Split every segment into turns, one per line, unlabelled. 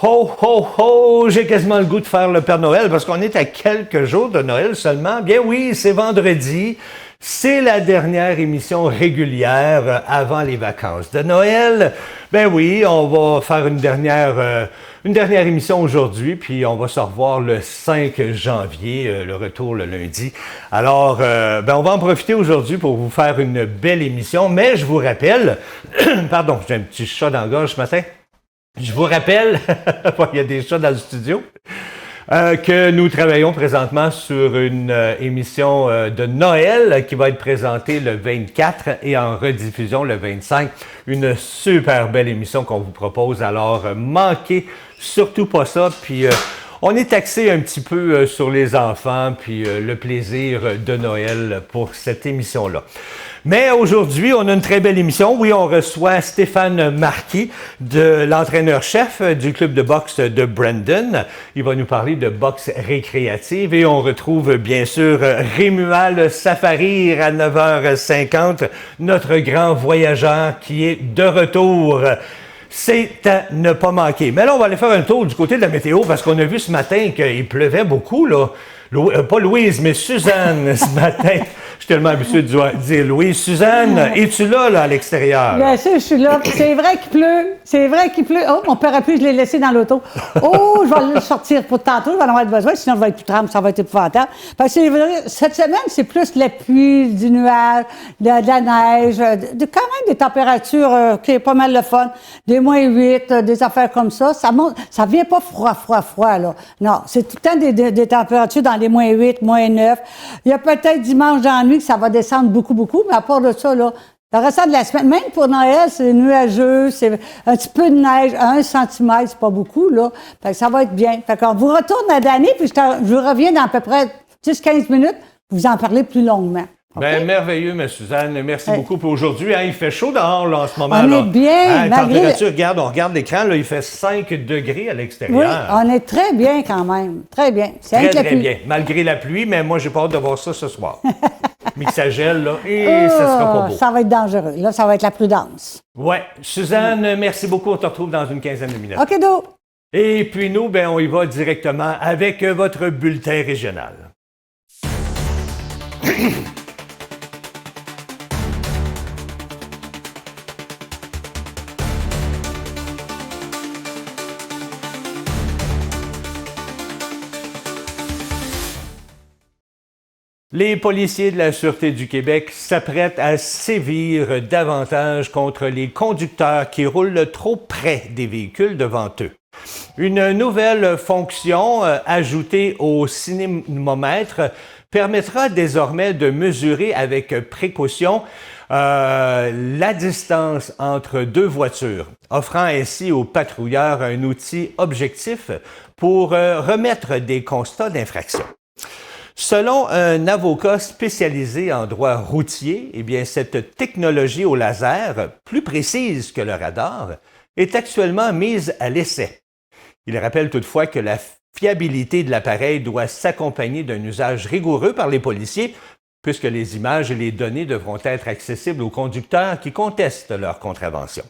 Ho, ho, ho! J'ai quasiment le goût de faire le Père Noël parce qu'on est à quelques jours de Noël seulement. Bien oui, c'est vendredi. C'est la dernière émission régulière avant les vacances de Noël. Ben oui, on va faire une dernière émission aujourd'hui, puis on va se revoir le 5 janvier, le retour le lundi. Alors, on va en profiter aujourd'hui pour vous faire une belle émission, mais je vous rappelle, pardon, j'ai un petit chat dans la gorge ce matin. Je vous rappelle, il y a des chats dans le studio, que nous travaillons présentement sur une émission de Noël qui va être présentée le 24 et en rediffusion le 25. Une super belle émission qu'on vous propose, alors manquez surtout pas ça. Puis on est axé un petit peu sur les enfants, puis le plaisir de Noël pour cette émission-là. Mais aujourd'hui, on a une très belle émission. Oui, on reçoit Stéphane Marquis, de l'entraîneur-chef du club de boxe de Brandon. Il va nous parler de boxe récréative et on retrouve bien sûr Rémual Safarir à 9h50, notre grand voyageur qui est de retour. C'est à ne pas manquer. Mais là, on va aller faire un tour du côté de la météo parce qu'on a vu ce matin qu'il pleuvait beaucoup, là. Pas Louise, mais Suzanne, ce matin. Je suis tellement habitué de dire Louise. Suzanne, es-tu là, à l'extérieur?
Bien sûr, je suis là. C'est vrai qu'il pleut. C'est vrai qu'il pleut. Oh, mon parapluie, je l'ai laissé dans l'auto. Oh, je vais le sortir pour tantôt. Je vais en avoir besoin, sinon je vais être tout trempe, ça va être épouvantable. Parce que cette semaine, c'est plus la pluie, du nuage, de la neige, quand même des températures qui est pas mal le fun. Des -8, des affaires comme ça. Ça monte, ça vient pas froid, là. Non, c'est tout le temps des températures dans les -8, -9. Il y a peut-être dimanche dans la nuit que ça va descendre beaucoup, mais à part de ça, là, le restant de la semaine, même pour Noël, c'est nuageux, c'est un petit peu de neige, 1 centimètre, c'est pas beaucoup, là. Fait que ça va être bien. Fait qu'on vous retourne à Dany, puis je vous reviens dans à peu près 10-15 minutes pour vous en parler plus longuement. Okay?
Ben, merveilleux, ma Suzanne. Merci beaucoup pour aujourd'hui. Hein, il fait chaud dehors, là, en ce moment.
On
là.
est bien.
La température, regarde, on regarde l'écran, là, il fait 5 degrés à l'extérieur.
Oui, on est très bien quand même. Très bien. C'est
très bien. Malgré la pluie, mais moi, j'ai pas hâte de voir ça ce soir. Mais que ça gèle, là, et ça sera pas beau.
Ça va être dangereux. Là, ça va être la prudence.
Ouais. Suzanne, merci beaucoup. On te retrouve dans une quinzaine de minutes.
OK, do.
Et puis nous, ben, on y va directement avec votre bulletin régional. Les policiers de la Sûreté du Québec s'apprêtent à sévir davantage contre les conducteurs qui roulent trop près des véhicules devant eux. Une nouvelle fonction ajoutée au cinémomètre permettra désormais de mesurer avec précaution la distance entre deux voitures, offrant ainsi aux patrouilleurs un outil objectif pour remettre des constats d'infraction. Selon un avocat spécialisé en droit routier, eh bien, cette technologie au laser, plus précise que le radar, est actuellement mise à l'essai. Il rappelle toutefois que la fiabilité de l'appareil doit s'accompagner d'un usage rigoureux par les policiers, puisque les images et les données devront être accessibles aux conducteurs qui contestent leur contravention.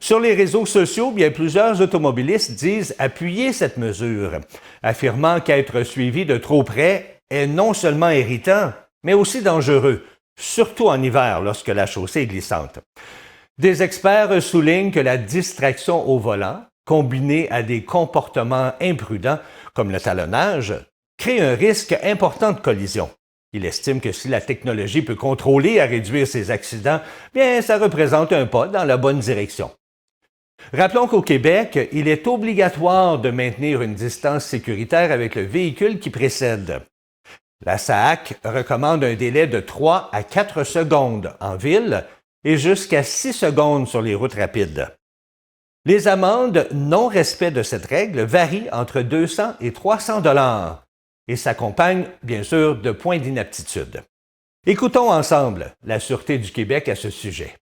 Sur les réseaux sociaux, bien plusieurs automobilistes disent appuyer cette mesure, affirmant qu'être suivi de trop près est non seulement irritant, mais aussi dangereux, surtout en hiver lorsque la chaussée est glissante. Des experts soulignent que la distraction au volant, combinée à des comportements imprudents comme le talonnage, crée un risque important de collision. Il estime que si la technologie peut contrôler à réduire ces accidents, bien ça représente un pas dans la bonne direction. Rappelons qu'au Québec, il est obligatoire de maintenir une distance sécuritaire avec le véhicule qui précède. La SAAQ recommande un délai de 3 à 4 secondes en ville et jusqu'à 6 secondes sur les routes rapides. Les amendes non-respect de cette règle varient entre 200 et 300 $ et s'accompagnent, bien sûr, de points d'inaptitude. Écoutons ensemble la Sûreté du Québec à ce sujet.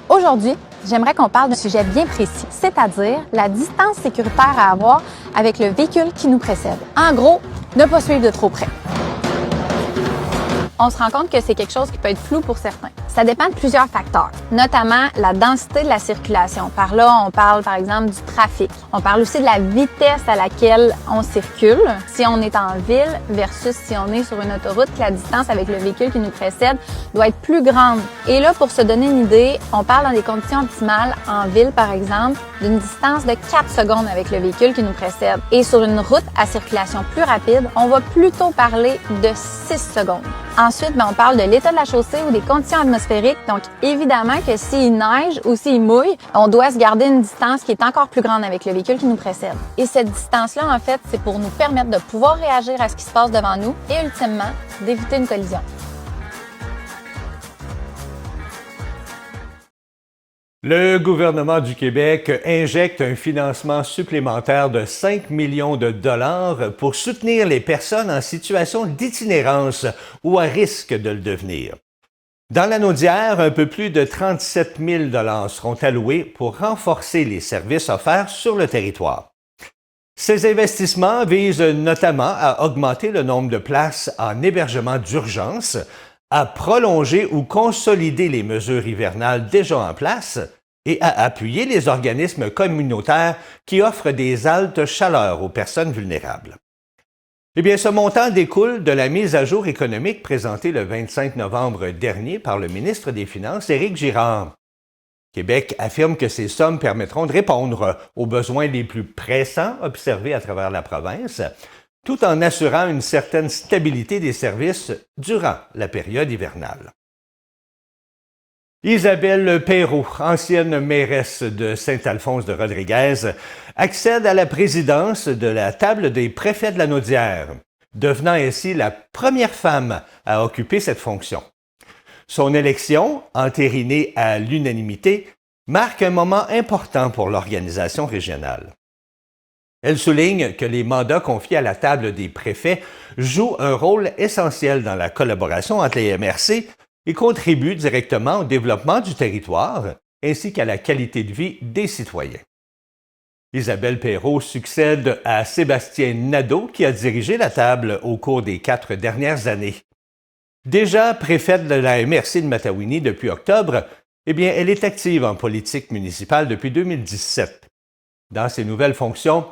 Aujourd'hui, j'aimerais qu'on parle d'un sujet bien précis, c'est-à-dire la distance sécuritaire à avoir avec le véhicule qui nous précède. En gros, ne pas suivre de trop près. on se rend compte que c'est quelque chose qui peut être flou pour certains. Ça dépend de plusieurs facteurs, notamment la densité de la circulation. Par là, on parle par exemple du trafic. On parle aussi de la vitesse à laquelle on circule. Si on est en ville versus si on est sur une autoroute, la distance avec le véhicule qui nous précède doit être plus grande. Et là, pour se donner une idée, on parle dans des conditions optimales en ville, par exemple, d'une distance de 4 secondes avec le véhicule qui nous précède. Et sur une route à circulation plus rapide, on va plutôt parler de 6 secondes. Ensuite, on parle de l'état de la chaussée ou des conditions atmosphériques. Donc, évidemment que s'il neige ou s'il mouille, on doit se garder une distance qui est encore plus grande avec le véhicule qui nous précède. Et cette distance-là, en fait, c'est pour nous permettre de pouvoir réagir à ce qui se passe devant nous et, ultimement, d'éviter une collision.
Le gouvernement du Québec injecte un financement supplémentaire de 5 millions de dollars pour soutenir les personnes en situation d'itinérance ou à risque de le devenir. Dans la Naudière, un peu plus de 37 000 dollars seront alloués pour renforcer les services offerts sur le territoire. Ces investissements visent notamment à augmenter le nombre de places en hébergement d'urgence, à prolonger ou consolider les mesures hivernales déjà en place et à appuyer les organismes communautaires qui offrent des haltes chaleur aux personnes vulnérables. Eh bien, ce montant découle de la mise à jour économique présentée le 25 novembre dernier par le ministre des Finances, Éric Girard. Québec affirme que ces sommes permettront de répondre aux besoins les plus pressants observés à travers la province, tout en assurant une certaine stabilité des services durant la période hivernale. Isabelle Perrault, ancienne mairesse de Saint-Alphonse-de-Rodriguez, accède à la présidence de la table des préfets de la Naudière, devenant ainsi la première femme à occuper cette fonction. Son élection, entérinée à l'unanimité, marque un moment important pour l'organisation régionale. Elle souligne que les mandats confiés à la table des préfets jouent un rôle essentiel dans la collaboration entre les MRC et contribuent directement au développement du territoire ainsi qu'à la qualité de vie des citoyens. Isabelle Perrault succède à Sébastien Nadeau qui a dirigé la table au cours des 4 dernières années. Déjà préfète de la MRC de Matawini depuis octobre, elle est active en politique municipale depuis 2017. Dans ses nouvelles fonctions,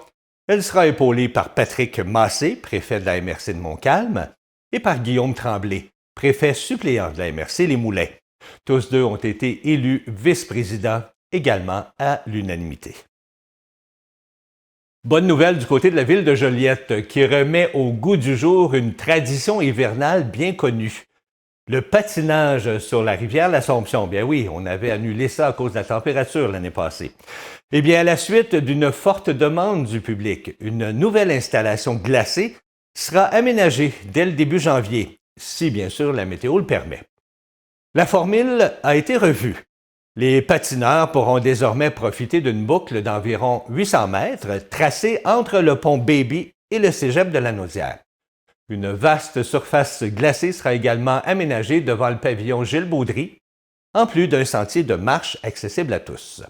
elle sera épaulée par Patrick Massé, préfet de la MRC de Montcalm, et par Guillaume Tremblay, préfet suppléant de la MRC Les Moulins. Tous deux ont été élus vice-présidents également à l'unanimité. Bonne nouvelle du côté de la ville de Joliette qui remet au goût du jour une tradition hivernale bien connue. Le patinage sur la rivière l'Assomption. Bien oui, on avait annulé ça à cause de la température l'année passée. À la suite d'une forte demande du public, une nouvelle installation glacée sera aménagée dès le début janvier, si bien sûr la météo le permet. La formule a été revue. Les patineurs pourront désormais profiter d'une boucle d'environ 800 mètres tracée entre le pont Baby et le cégep de la Naudière. Une vaste surface glacée sera également aménagée devant le pavillon Gilles Baudry, en plus d'un sentier de marche accessible à tous.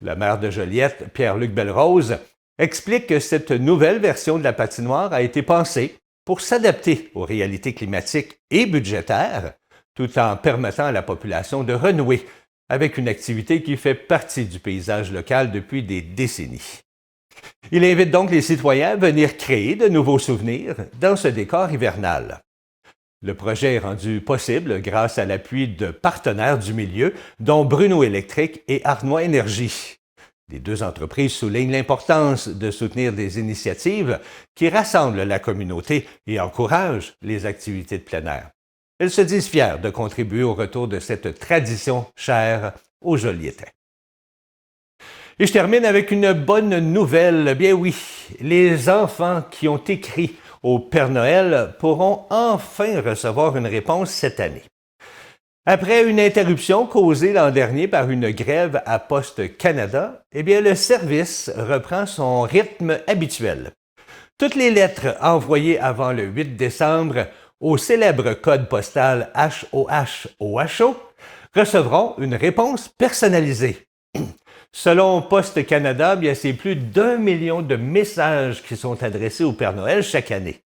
Le maire de Joliette, Pierre-Luc Belrose, explique que cette nouvelle version de la patinoire a été pensée pour s'adapter aux réalités climatiques et budgétaires, tout en permettant à la population de renouer avec une activité qui fait partie du paysage local depuis des décennies. Il invite donc les citoyens à venir créer de nouveaux souvenirs dans ce décor hivernal. Le projet est rendu possible grâce à l'appui de partenaires du milieu, dont Bruno Électrique et Arnois Énergie. Les deux entreprises soulignent l'importance de soutenir des initiatives qui rassemblent la communauté et encouragent les activités de plein air. Elles se disent fières de contribuer au retour de cette tradition chère aux Joliétais. Et je termine avec une bonne nouvelle. Bien oui, les enfants qui ont écrit au Père Noël pourront enfin recevoir une réponse cette année. Après une interruption causée l'an dernier par une grève à Poste Canada, le service reprend son rythme habituel. Toutes les lettres envoyées avant le 8 décembre au célèbre code postal HOH-OHO recevront une réponse personnalisée. Selon Poste Canada, c'est plus d'1 million de messages qui sont adressés au Père Noël chaque année.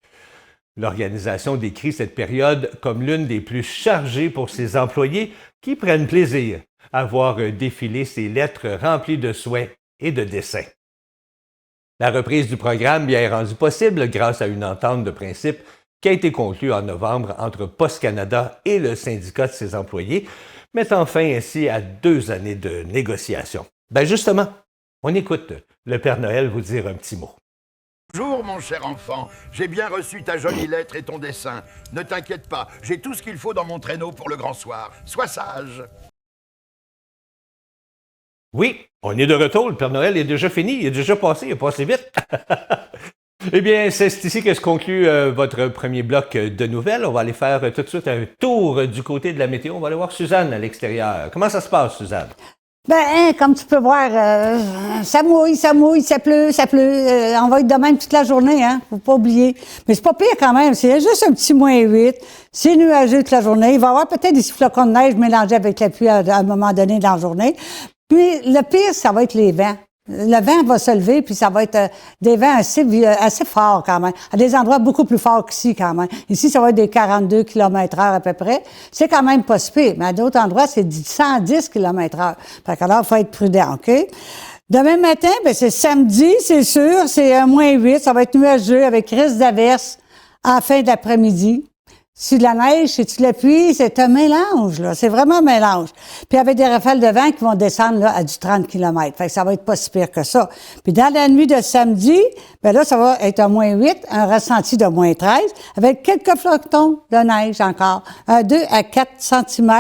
L'organisation décrit cette période comme l'une des plus chargées pour ses employés qui prennent plaisir à voir défiler ces lettres remplies de souhaits et de dessins. La reprise du programme est rendue possible grâce à une entente de principe qui a été conclue en novembre entre Post Canada et le syndicat de ses employés, mettant fin ainsi à 2 années de négociations. Ben justement, on écoute le Père Noël vous dire un petit mot.
Bonjour mon cher enfant, j'ai bien reçu ta jolie lettre et ton dessin. Ne t'inquiète pas, j'ai tout ce qu'il faut dans mon traîneau pour le grand soir. Sois sage.
Oui, on est de retour, le Père Noël est déjà fini, il est déjà passé, il est passé vite. Eh bien, c'est ici que se conclut votre premier bloc de nouvelles. On va aller faire tout de suite un tour du côté de la météo. On va aller voir Suzanne à l'extérieur. Comment ça se passe, Suzanne?
Ben, comme tu peux voir, ça mouille, ça pleut. On va être de même toute la journée, hein. Faut pas oublier. Mais c'est pas pire quand même. C'est juste un petit -8. C'est nuageux toute la journée. Il va y avoir peut-être des flocons de neige mélangés avec la pluie à un moment donné dans la journée. Puis, le pire, ça va être les vents. Le vent va se lever, puis ça va être des vents assez forts quand même. À des endroits beaucoup plus forts qu'ici quand même. Ici, ça va être des 42 km/h à peu près. C'est quand même pas si pire, mais à d'autres endroits, c'est 110 km/h. Fait qu'alors, il faut être prudent, OK? Demain matin, ben c'est samedi, c'est sûr, c'est un -8. Ça va être nuageux avec risque d'averse en fin d'après-midi. C'est de la neige, c'est de la pluie, c'est un mélange, là. C'est vraiment un mélange. Puis avec des rafales de vent qui vont descendre là, à du 30 km. Fait que ça va être pas si pire que ça. Puis dans la nuit de samedi, ben là, ça va être un -8, un ressenti de -13, avec quelques flocons de neige encore. 2 à 4 cm.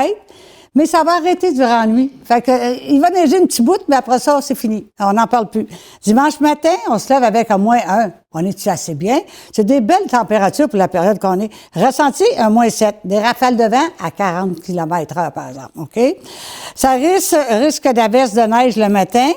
Mais ça va arrêter durant la nuit. Fait que, il va neiger un petit bout, mais après ça, c'est fini. On n'en parle plus. Dimanche matin, on se lève avec un -1. On est assez bien. C'est des belles températures pour la période qu'on est. Ressenti, un -7. Des rafales de vent à 40 km/h, par exemple. OK? Ça risque d'averse de neige le matin.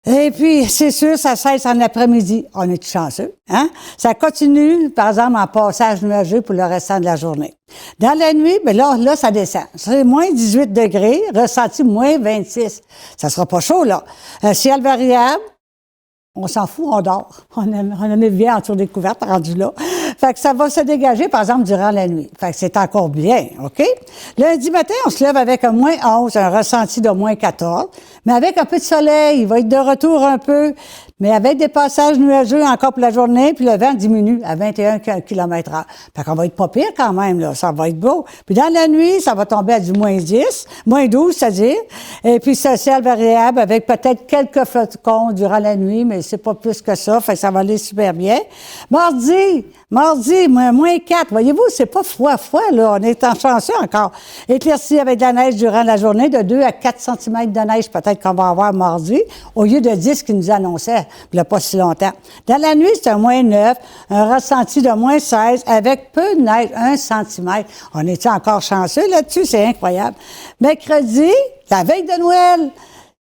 Et puis, c'est sûr, ça cesse en après-midi. On est chanceux, hein? Ça continue, par exemple, en passage nuageux pour le restant de la journée. Dans la nuit, ben là, ça descend. C'est -18 degrés, ressenti -26. Ça sera pas chaud, là. Ciel variable. On s'en fout, on dort. On en est bien en tour découverte, rendu là. Fait que ça va se dégager, par exemple, durant la nuit. Fait que c'est encore bien, OK? Lundi matin, on se lève avec un -11, un ressenti de -14. Mais avec un peu de soleil, il va être de retour un peu. Mais avec des passages nuageux encore pour la journée, puis le vent diminue à 21 km/h. Fait qu'on va être pas pire quand même, là. Ça va être beau. Puis dans la nuit, ça va tomber à du -10, -12, c'est-à-dire. Et puis social variable avec peut-être quelques flocons durant la nuit, mais c'est pas plus que ça. Fait que ça va aller super bien. Mardi, -4. Voyez-vous, c'est pas froid, là. On est en chanceux encore. Éclairci avec de la neige durant la journée, de 2 à 4 cm de neige peut-être qu'on va avoir mardi, au lieu de 10 qu'ils nous annonçaient il n'y a pas si longtemps. Dans la nuit, c'est un -9, un ressenti de -16, avec peu de neige, 1 cm. On est encore chanceux là-dessus? C'est incroyable. Mercredi, la veille de Noël,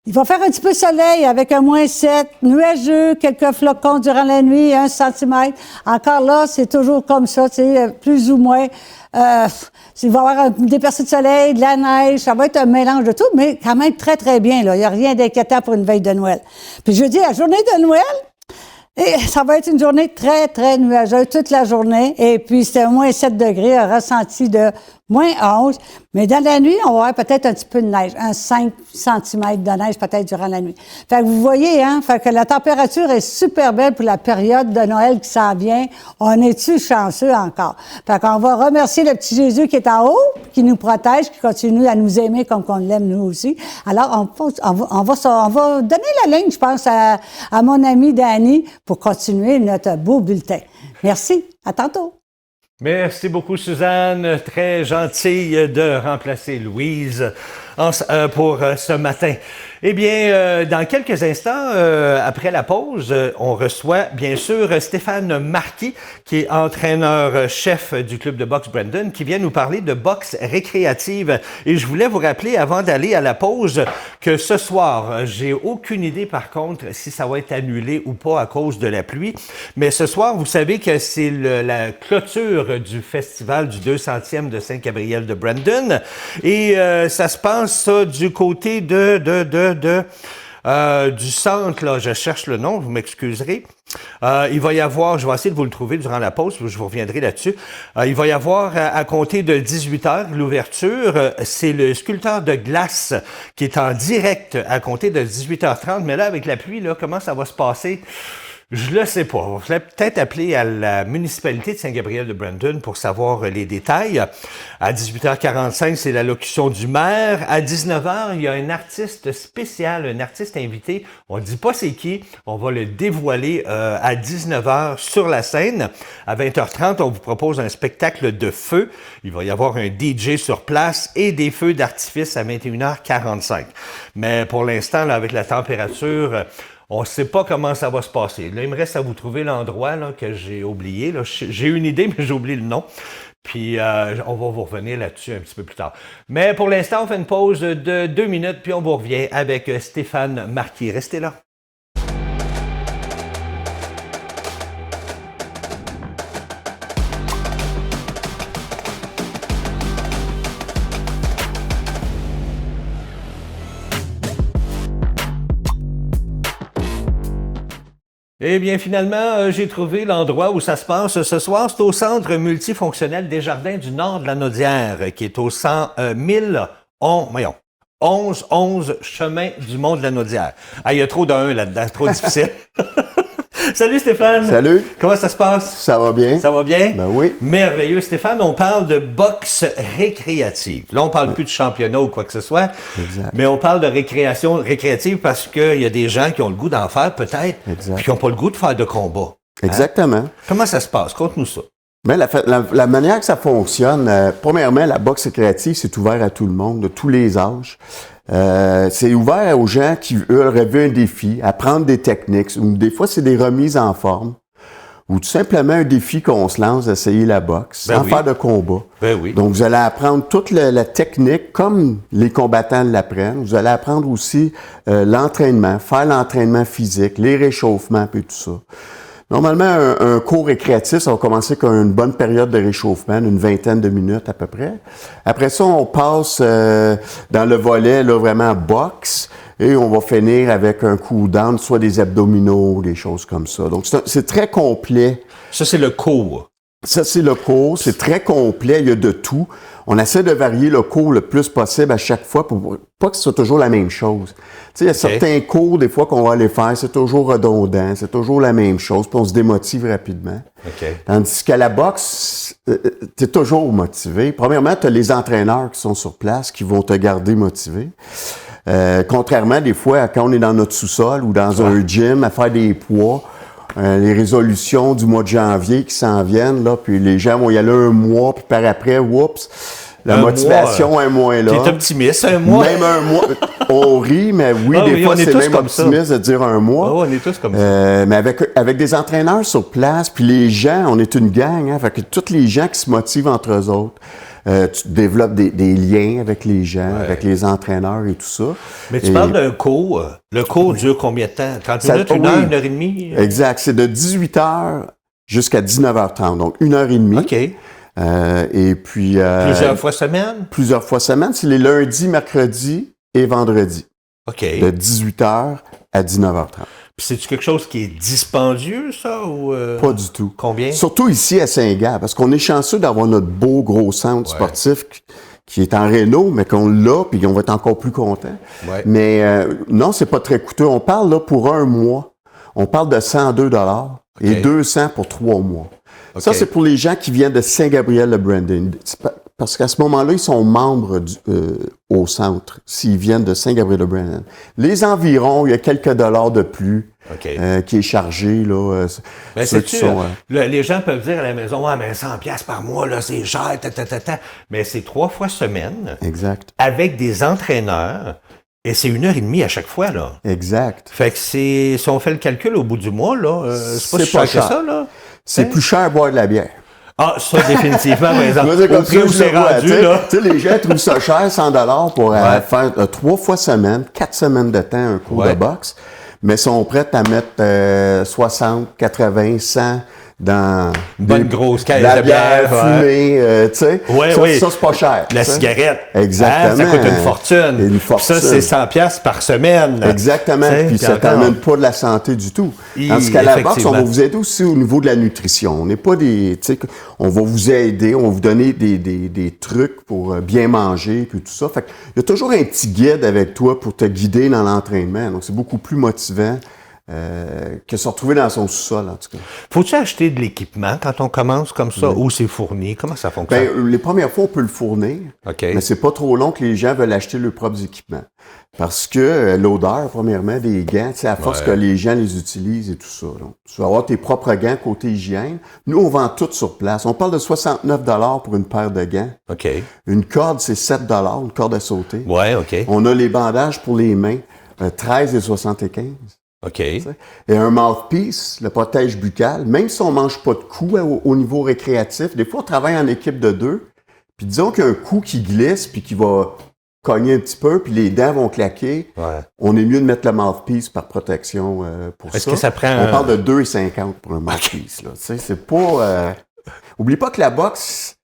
il va faire un petit peu de soleil avec un -7, nuageux, quelques flocons durant la nuit, 1 cm. Encore là, c'est toujours comme ça, tu sais, plus ou moins. Il va y avoir des percées de soleil, de la neige, ça va être un mélange de tout, mais quand même très, très bien, là. Il n'y a rien d'inquiétant pour une veille de Noël. Puis jeudi, la journée de Noël, et ça va être une journée très, très nuageuse toute la journée. Et puis, c'est un -7 degrés, un ressenti de -11. Mais dans la nuit, on va avoir peut-être un petit peu de neige, un 5 cm de neige peut-être durant la nuit. Fait que vous voyez, hein, fait que la température est super belle pour la période de Noël qui s'en vient. On est-tu chanceux encore? Fait qu'on va remercier le petit Jésus qui est en haut, qui nous protège, qui continue à nous aimer comme qu'on l'aime nous aussi. Alors, on va donner la ligne, je pense, à mon ami Danny pour continuer notre beau bulletin. Merci. À tantôt.
Merci beaucoup, Suzanne. Très gentille de remplacer Louise pour ce matin. Eh bien, dans quelques instants, après la pause, on reçoit bien sûr Stéphane Marquis, qui est entraîneur-chef du club de boxe Brandon, qui vient nous parler de boxe récréative. Et je voulais vous rappeler, avant d'aller à la pause, que ce soir, j'ai aucune idée par contre si ça va être annulé ou pas à cause de la pluie. Mais ce soir, vous savez que c'est la clôture du festival du 200e de Saint-Gabriel de Brandon. Et ça se passe ça, du côté de du centre, là, je cherche le nom, vous m'excuserez. Il va y avoir, je vais essayer de vous le trouver durant la pause, je vous reviendrai là-dessus. Il va y avoir, à compter de 18h, l'ouverture. C'est le sculpteur de glace qui est en direct à compter de 18h30. Mais là, avec la pluie, là, comment ça va se passer? Je le sais pas. Je vais peut-être appeler à la municipalité de Saint-Gabriel-de-Brandon pour savoir les détails. À 18h45, c'est l'allocution du maire. À 19h, il y a un artiste spécial, un artiste invité. On ne dit pas c'est qui. On va le dévoiler à 19h sur la scène. À 20h30, on vous propose un spectacle de feu. Il va y avoir un DJ sur place et des feux d'artifice à 21h45. Mais pour l'instant, là, avec la température... on ne sait pas comment ça va se passer. Là, il me reste à vous trouver l'endroit là, que j'ai oublié. Là. J'ai une idée, mais j'ai oublié le nom. Puis, on va vous revenir là-dessus un petit peu plus tard. Mais pour l'instant, on fait une pause de 2 minutes, puis on vous revient avec Stéphane Marquis. Restez là. Eh bien, finalement, j'ai trouvé l'endroit où ça se passe ce soir. C'est au Centre multifonctionnel des Jardins du Nord de la Naudière, qui est au 11 chemin du Mont de la Naudière. Ah, il y a trop d'un là-dedans, c'est trop difficile. Salut Stéphane!
Salut!
Comment ça se passe?
Ça va bien?
Ça va bien?
Ben oui.
Merveilleux. Stéphane, on parle de boxe récréative. Là, on parle plus de championnat ou quoi que ce soit.
Exact.
Mais on parle de récréative parce qu'il y a des gens qui ont le goût d'en faire peut-être, puis qui n'ont pas le goût de faire de combat.
Exactement.
Hein? Comment ça se passe? Conte-nous ça.
Mais la manière que ça fonctionne, premièrement, la boxe récréative, c'est ouvert à tout le monde, de tous les âges. C'est ouvert aux gens qui auraient vu un défi, apprendre des techniques, ou des fois, c'est des remises en forme, ou tout simplement un défi qu'on se lance d'essayer la boxe, sans faire de combat.
Ben oui.
Donc, vous allez apprendre toute la technique comme les combattants l'apprennent. Vous allez apprendre aussi l'entraînement, faire l'entraînement physique, les réchauffements, puis tout ça. Normalement, un cours récréatif, ça va commencer avec une bonne période de réchauffement, une 20aine de minutes à peu près. Après ça, on passe dans le volet là, vraiment boxe et on va finir avec un coup down, soit des abdominaux, des choses comme ça. Donc, c'est très complet.
Ça, c'est le cours.
Ça, c'est le cours. C'est très complet. Il y a de tout. On essaie de varier le cours le plus possible à chaque fois pour pas que ce soit toujours la même chose. Tu sais, il y a certains cours, des fois, qu'on va aller faire, c'est toujours redondant, c'est toujours la même chose, puis on se démotive rapidement. Tandis qu'à la boxe, tu es toujours motivé. Premièrement, tu as les entraîneurs qui sont sur place, qui vont te garder motivé. Contrairement, des fois, quand on est dans notre sous-sol ou dans un gym à faire des poids, les résolutions du mois de janvier qui s'en viennent, là, puis les gens vont y aller un mois, puis par après, oups, la motivation est moins là.
T'es optimiste, un mois?
Même un mois. On rit, mais oui, des fois, c'est même optimiste de dire un mois.
On est tous comme ça.
Mais avec des entraîneurs sur place, puis les gens, on est une gang, hein, fait que tous les gens qui se motivent entre eux autres, tu développes des liens avec les gens, avec les entraîneurs et tout ça.
Mais tu parles d'un cours. Le cours dure combien de temps? 30 minutes, une heure et demie?
Exact. C'est de 18h jusqu'à 19h30, donc 1h30.
OK.
Et puis...
plusieurs fois semaine?
Plusieurs fois semaine. C'est les lundis, mercredis et vendredis.
OK.
De 18h à 19h30.
Puis c'est-tu quelque chose qui est dispendieux, ça? Ou
Pas du tout.
Combien?
Surtout ici à Saint-Gab, parce qu'on est chanceux d'avoir notre beau gros centre sportif qui est en réno, mais qu'on l'a, puis on va être encore plus content.
Ouais.
Mais non, c'est pas très coûteux. On parle là pour un mois, on parle de 102 et 200 pour 3 mois. Ça, c'est pour les gens qui viennent de Saint-Gabriel-de-Brandon. Parce qu'à ce moment-là, ils sont membres au centre, s'ils viennent de Saint-Gabriel-de-Brandon. Les environs, il y a quelques dollars de plus qui est chargé. Là,
ben les gens peuvent dire à la maison, ah, mais 100$ par mois, là, c'est cher, Mais c'est 3 fois semaine.
Exact.
Avec des entraîneurs. Et c'est 1h30 à chaque fois, là.
Exact.
Fait que si on fait le calcul au bout du mois, là, c'est pas si cher que ça, là.
C'est plus cher boire de la bière.
Ah, ça, définitivement, par exemple.
Au prix où c'est rendu, là. Tu sais, les gens trouvent ça cher, 100$ pour faire 3 fois semaine, 4 semaines de temps, un cours de boxe. Mais sont prêts à mettre 60, 80, 100, dans
Une bonne grosse caisse
la
de
bière
bière, ouais.
fumée, tu sais.
Ouais,
ça,
oui.
ça, c'est pas cher.
La
ça.
cigarette.
Exactement.
Ça coûte une fortune.
Une
Puis
fortune.
ça, c'est 100$ par semaine.
Exactement.
T'sais,
Puis ça
encore.
t'amène pas de la santé du tout.
Oui,
Tandis qu'à la boxe, on
effectivement.
va vous aider aussi au niveau de la nutrition. On n'est pas des... Tu sais, on va vous aider, on va vous donner des trucs pour bien manger, puis tout ça. Fait il y a toujours un petit guide avec toi pour te guider dans l'entraînement. Donc, c'est beaucoup plus motivant que se retrouver dans son sous-sol, en tout cas.
Faut-tu acheter de l'équipement quand on commence comme ça ou c'est fourni? Comment ça fonctionne?
Ben, les premières fois, on peut le fournir,
OK.
mais c'est pas trop long que les gens veulent acheter leurs propres équipements. Parce que l'odeur, premièrement, des gants, tu sais, à force
Ouais.
que les gens les utilisent et tout ça. Donc, tu vas avoir tes propres gants côté hygiène. Nous, on vend tout sur place. On parle de 69$ pour une paire de gants.
OK.
Une corde, c'est 7$, une corde à sauter.
Ouais, OK.
On a les bandages pour les mains, 13,75$.
OK.
Et un mouthpiece, le protège buccal, même si on mange pas de coups au niveau récréatif, des fois on travaille en équipe de 2, puis disons qu'il y a un coup qui glisse puis qui va cogner un petit peu, puis les dents vont claquer,
Ouais.
on est mieux de mettre le mouthpiece par protection pour ça.
Est-ce que ça prend
On
un-
parle de 2,50$ pour un mouthpiece. Là. Tu sais, c'est pas... Oublie pas que la boxe,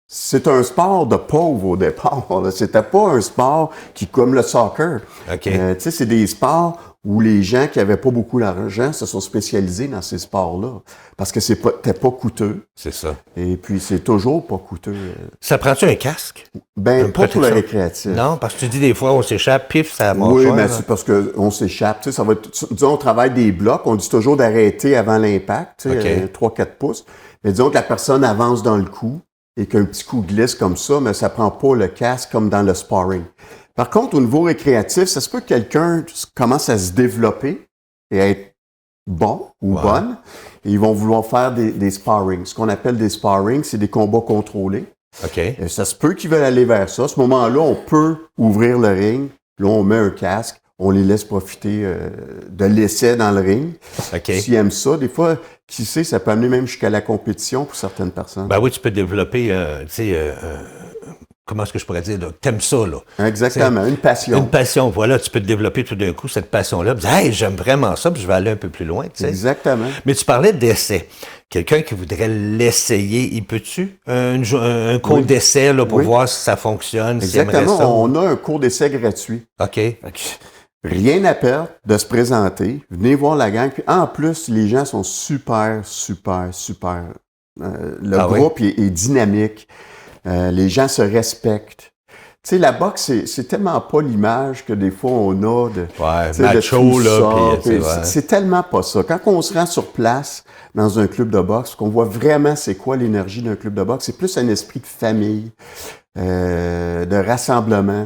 c'est un sport de pauvre au départ. Là. C'était pas un sport qui, comme le soccer,
OK.
tu sais, c'est des sports où les gens qui avaient pas beaucoup d'argent se sont spécialisés dans ces sports-là. Parce que c'était pas coûteux.
C'est ça.
Et puis, c'est toujours pas coûteux.
Ça prend-tu un casque?
Ben,
Une
pas pour le
protection?
récréatif.
Non, parce que tu dis des fois, on s'échappe, pif, ça marche.
Oui, mais c'est parce qu'on s'échappe. Tu sais, ça va être, disons, on travaille des blocs. On dit toujours d'arrêter avant l'impact, tu sais,
OK.
3-4 pouces. Mais disons que la personne avance dans le coup et qu'un petit coup glisse comme ça, mais ça prend pas le casque comme dans le sparring. Par contre, au niveau récréatif, ça se peut que quelqu'un commence à se développer et à être bon ou
Ouais.
bonne. Et ils vont vouloir faire des sparring. Ce qu'on appelle des sparring, c'est des combats contrôlés.
OK.
Et ça se peut qu'ils veulent aller vers ça. À ce moment-là, on peut ouvrir le ring. Là, on met un casque. On les laisse profiter de l'essai dans le ring.
OK.
S'ils aiment ça, des fois, qui sait, ça peut amener même jusqu'à la compétition pour certaines personnes.
Ben oui, tu peux développer, tu sais, comment est-ce que je pourrais dire, là? T'aimes ça, là.
Exactement, une passion.
Une passion, voilà, tu peux te développer tout d'un coup cette passion-là. Puis, hey, j'aime vraiment ça, puis je vais aller un peu plus loin, tu sais.
Exactement.
Mais tu parlais d'essai. Quelqu'un qui voudrait l'essayer, il peut-tu? Un cours
Oui.
d'essai, là, pour
Oui.
voir si ça fonctionne, s'il aimerait
Exactement.
ça.
On a un cours d'essai gratuit.
OK.
Rien à perdre de se présenter. Venez voir la gang. Puis en plus, les gens sont super. Le
Ah oui?
groupe est dynamique. Les gens se respectent. Tu sais, la boxe, c'est tellement pas l'image que des fois on a de,
Ouais,
tu sais, de
macho,
tout
là,
ça,
puis,
puis
tu sais, ouais.
c'est tellement pas ça. Quand on se rend sur place dans un club de boxe, qu'on voit vraiment c'est quoi l'énergie d'un club de boxe, c'est plus un esprit de famille, de rassemblement.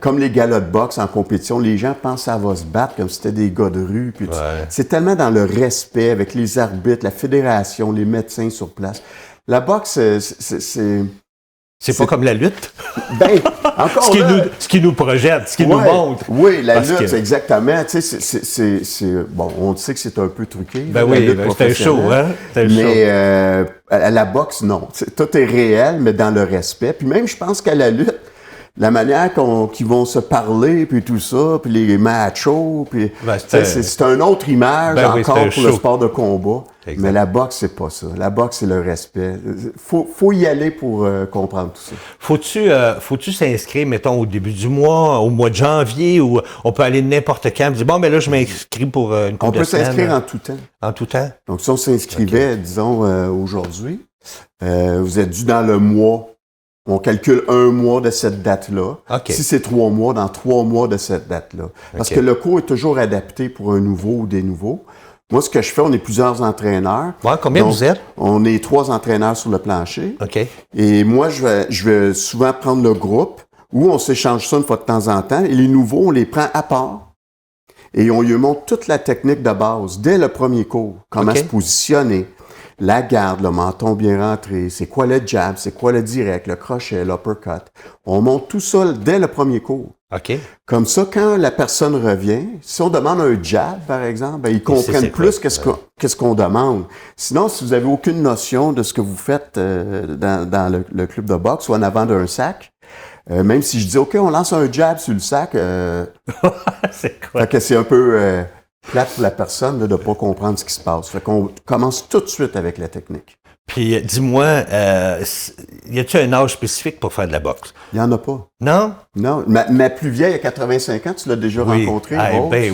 Comme les galas de boxe en compétition, les gens pensent que ça va se battre comme si c'était des gars de rue. Puis
Ouais.
c'est tellement dans le respect avec les arbitres, la fédération, les médecins sur place. La boxe,
C'est pas comme la lutte.
ben, encore
Ce qui,
là,
ce qui nous projette, ce qui nous
ouais,
montre.
Oui, la
Parce
lutte,
que-
exactement. Tu sais, bon, on sait que c'est un peu truqué.
Ben
la
oui,
lutte
ben, c'était chaud,
professionnelle.
hein? C'était chaud.
Mais à la boxe, non. Tout est réel, mais dans le respect. Puis même, je pense qu'à la lutte, la manière qu'ils vont se parler, puis tout ça, puis les machos, puis
Ben,
tu sais, c'est une autre image
Ben oui,
encore
c'était
pour le
chaud.
sport de combat.
Exact.
Mais la boxe, c'est pas ça. La boxe, c'est le respect. Faut y aller pour comprendre tout ça.
Faut-tu s'inscrire, mettons, au début du mois, au mois de janvier, ou on peut aller n'importe quand, dire, bon, mais là, je m'inscris pour une
On
couple
peut
de semaines.
s'inscrire en tout temps.
En tout temps?
Donc, si on s'inscrivait, disons, aujourd'hui, vous êtes dû dans le mois. On calcule un mois de cette date-là.
OK.
Si c'est 3 mois, dans 3 mois de cette date-là. Parce
OK.
que le cours est toujours adapté pour un nouveau ou des nouveaux. Moi, ce que je fais, on est plusieurs entraîneurs.
Ouais, combien
Donc,
vous êtes?
On est 3 entraîneurs sur le plancher.
OK.
Et moi, je vais souvent prendre le groupe où on s'échange ça une fois de temps en temps. Et les nouveaux, on les prend à part. Et on lui montre toute la technique de base dès le premier cours. Comment
OK.
se positionner, la garde, le menton bien rentré, c'est quoi le jab, c'est quoi le direct, le crochet, l'uppercut. On montre tout ça dès le premier cours.
OK.
Comme ça, quand la personne revient, si on demande un jab, par exemple, ben, ils
c'est
comprennent
quoi.
plus qu'est-ce qu'on demande. Sinon, si vous avez aucune notion de ce que vous faites dans le club de boxe ou en avant d'un sac, même si je dis, OK, on lance un jab sur le sac,
C'est quoi?
fait que c'est un peu plate pour la personne de ne pas comprendre ce qui se passe. Fait qu'on commence tout de suite avec la technique.
Puis, dis-moi, y a-t-il un âge spécifique pour faire de la boxe?
Il n'y en a pas.
Non?
Non. Ma plus vieille, a 85 ans, tu l'as déjà rencontrée.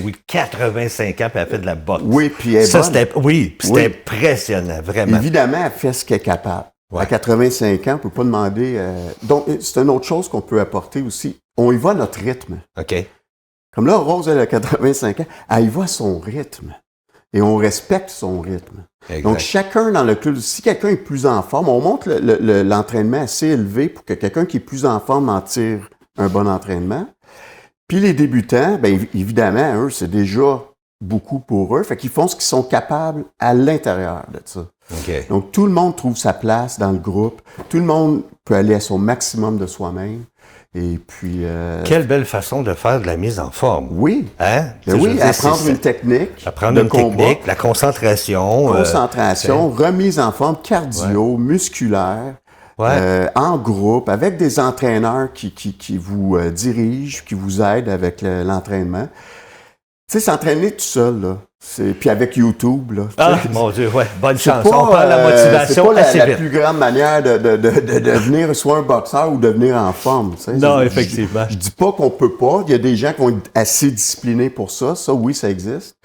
Oui, 85 ans, puis elle fait de la boxe.
Oui, puis elle est bonne.
C'était impressionnant, vraiment.
Évidemment, elle fait ce qu'elle est capable.
Ouais.
À 85 ans, on ne peut pas demander... Donc, c'est une autre chose qu'on peut apporter aussi. On y va à notre rythme.
OK.
Comme là, Rose, elle a 85 ans, elle y va à son rythme. Et on respecte son rythme.
Exact.
Donc, chacun dans le club, si quelqu'un est plus en forme, on monte l'entraînement assez élevé pour que quelqu'un qui est plus en forme en tire un bon entraînement. Puis les débutants, bien évidemment, eux, c'est déjà beaucoup pour eux. Fait qu'ils font ce qu'ils sont capables à l'intérieur de ça.
Okay.
Donc, tout le monde trouve sa place dans le groupe. Tout le monde peut aller à son maximum de soi-même. Et puis...
Quelle belle façon de faire de la mise en forme.
Oui.
Hein?
Oui, apprendre une technique.
Apprendre une technique, la concentration.
Remise en forme cardio, musculaire, en groupe, avec des entraîneurs qui vous dirigent, qui vous aident avec l'entraînement. Tu sais, s'entraîner tout seul, là. Puis avec YouTube, là.
Ah, mon Dieu, bonne chance.
Pas,
on parle de la motivation
c'est pas la plus grande manière de devenir soit un boxeur ou devenir en forme. Tu sais.
Non, effectivement.
Je dis pas qu'on peut pas. Il y a des gens qui vont être assez disciplinés pour ça. Ça, oui, ça existe.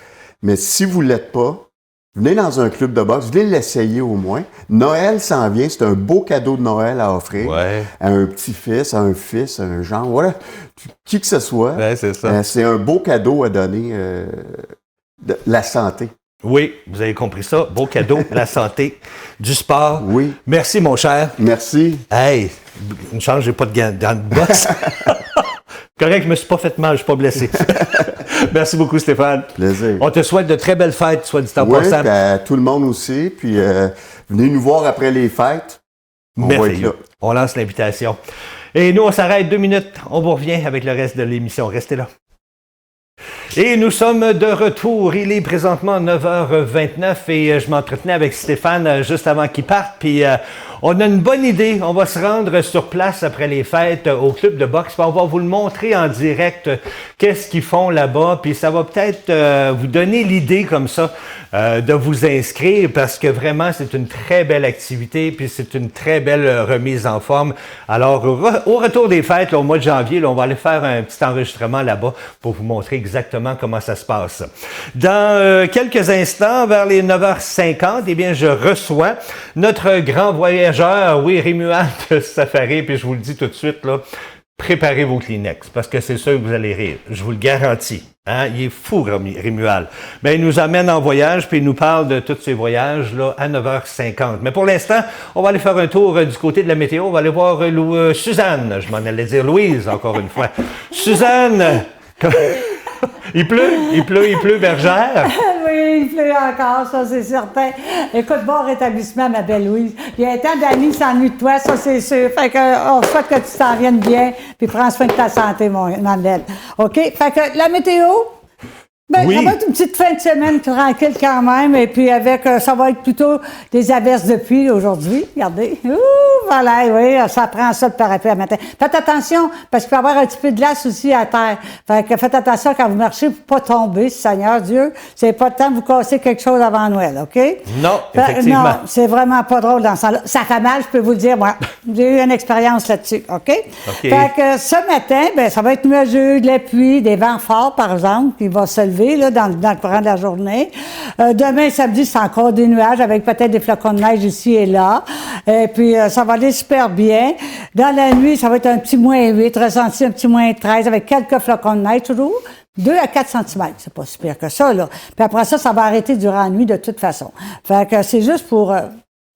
Mais si vous l'êtes pas, venez dans un club de boxe, venez l'essayer au moins. Noël s'en vient, c'est un beau cadeau de Noël à offrir à un petit-fils, à un fils, à un genre, voilà, qui que ce soit.
Ouais, c'est ça.
C'est un beau cadeau à donner de la santé.
Oui, vous avez compris ça. Beau cadeau, la santé, du sport.
Oui.
Merci, mon cher.
Merci.
Hey, une chance, j'ai pas de gants de boxe. Correct, je me suis pas fait mal, je suis pas blessé. Merci beaucoup, Stéphane.
Plaisir.
On te souhaite de très belles fêtes, soit dit en passant.
Oui, à tout le monde aussi. Puis venez nous voir après les fêtes.
Merveilleux. On lance l'invitation. Et nous, on s'arrête 2 minutes. On vous revient avec le reste de l'émission. Restez là. Et nous sommes de retour. Il est présentement 9h29 et je m'entretenais avec Stéphane juste avant qu'il parte. Puis on a une bonne idée. On va se rendre sur place après les fêtes au club de boxe. Puis on va vous le montrer en direct. Qu'est-ce qu'ils font là-bas. Puis ça va peut-être vous donner l'idée comme ça de vous inscrire parce que vraiment c'est une très belle activité. Puis c'est une très belle remise en forme. Alors au retour des fêtes, là, au mois de janvier, là, on va aller faire un petit enregistrement là-bas pour vous montrer exactement comment ça se passe. Dans quelques instants, vers les 9h50, eh bien, je reçois notre grand voyageur, oui, Rémuald Safari, puis je vous le dis tout de suite, là, préparez vos Kleenex, parce que c'est sûr que vous allez rire, je vous le garantis. Hein? Il est fou, Rémuald. Mais il nous amène en voyage, puis il nous parle de tous ces voyages là à 9h50. Mais pour l'instant, on va aller faire un tour du côté de la météo. On va aller voir Suzanne. Je m'en allais dire Louise, encore une fois. Suzanne! Il pleut, Bergère.
Oui, il pleut encore, ça, c'est certain. Écoute, bon rétablissement, ma belle Louise. Il y a un temps d'Annie s'ennuie de toi, ça, c'est sûr. Fait que, on souhaite que tu t'en viennes bien, puis prends soin de ta santé, ma belle. OK? Fait que, la météo, ben, oui. Ça va être une petite fin de semaine tranquille quand même, et puis avec, ça va être plutôt des averses de pluie aujourd'hui. Regardez. Ouh, voilà, oui, ça prend ça de parapluie à matin. Faites attention, parce qu'il peut y avoir un petit peu de glace aussi à terre. Fait que faites attention quand vous marchez pour pas tomber, Seigneur Dieu. C'est pas le temps de vous casser quelque chose avant Noël, OK?
Non, effectivement.
Non, c'est vraiment pas drôle dans ce temps-là. Ça fait mal, je peux vous le dire, moi. J'ai eu une expérience là-dessus, OK? Fait que ce matin, ben, ça va être nuageux, de la pluie, des vents forts, par exemple, qui vont se lever. Là, dans le courant de la journée. Demain, samedi, c'est encore des nuages avec peut-être des flocons de neige ici et là. Et puis, ça va aller super bien. Dans la nuit, ça va être un petit moins 8, ressenti un petit moins 13 avec quelques flocons de neige toujours. 2 à 4 cm, c'est pas si pire que ça, là. Puis après ça, ça va arrêter durant la nuit de toute façon. Fait que c'est juste pour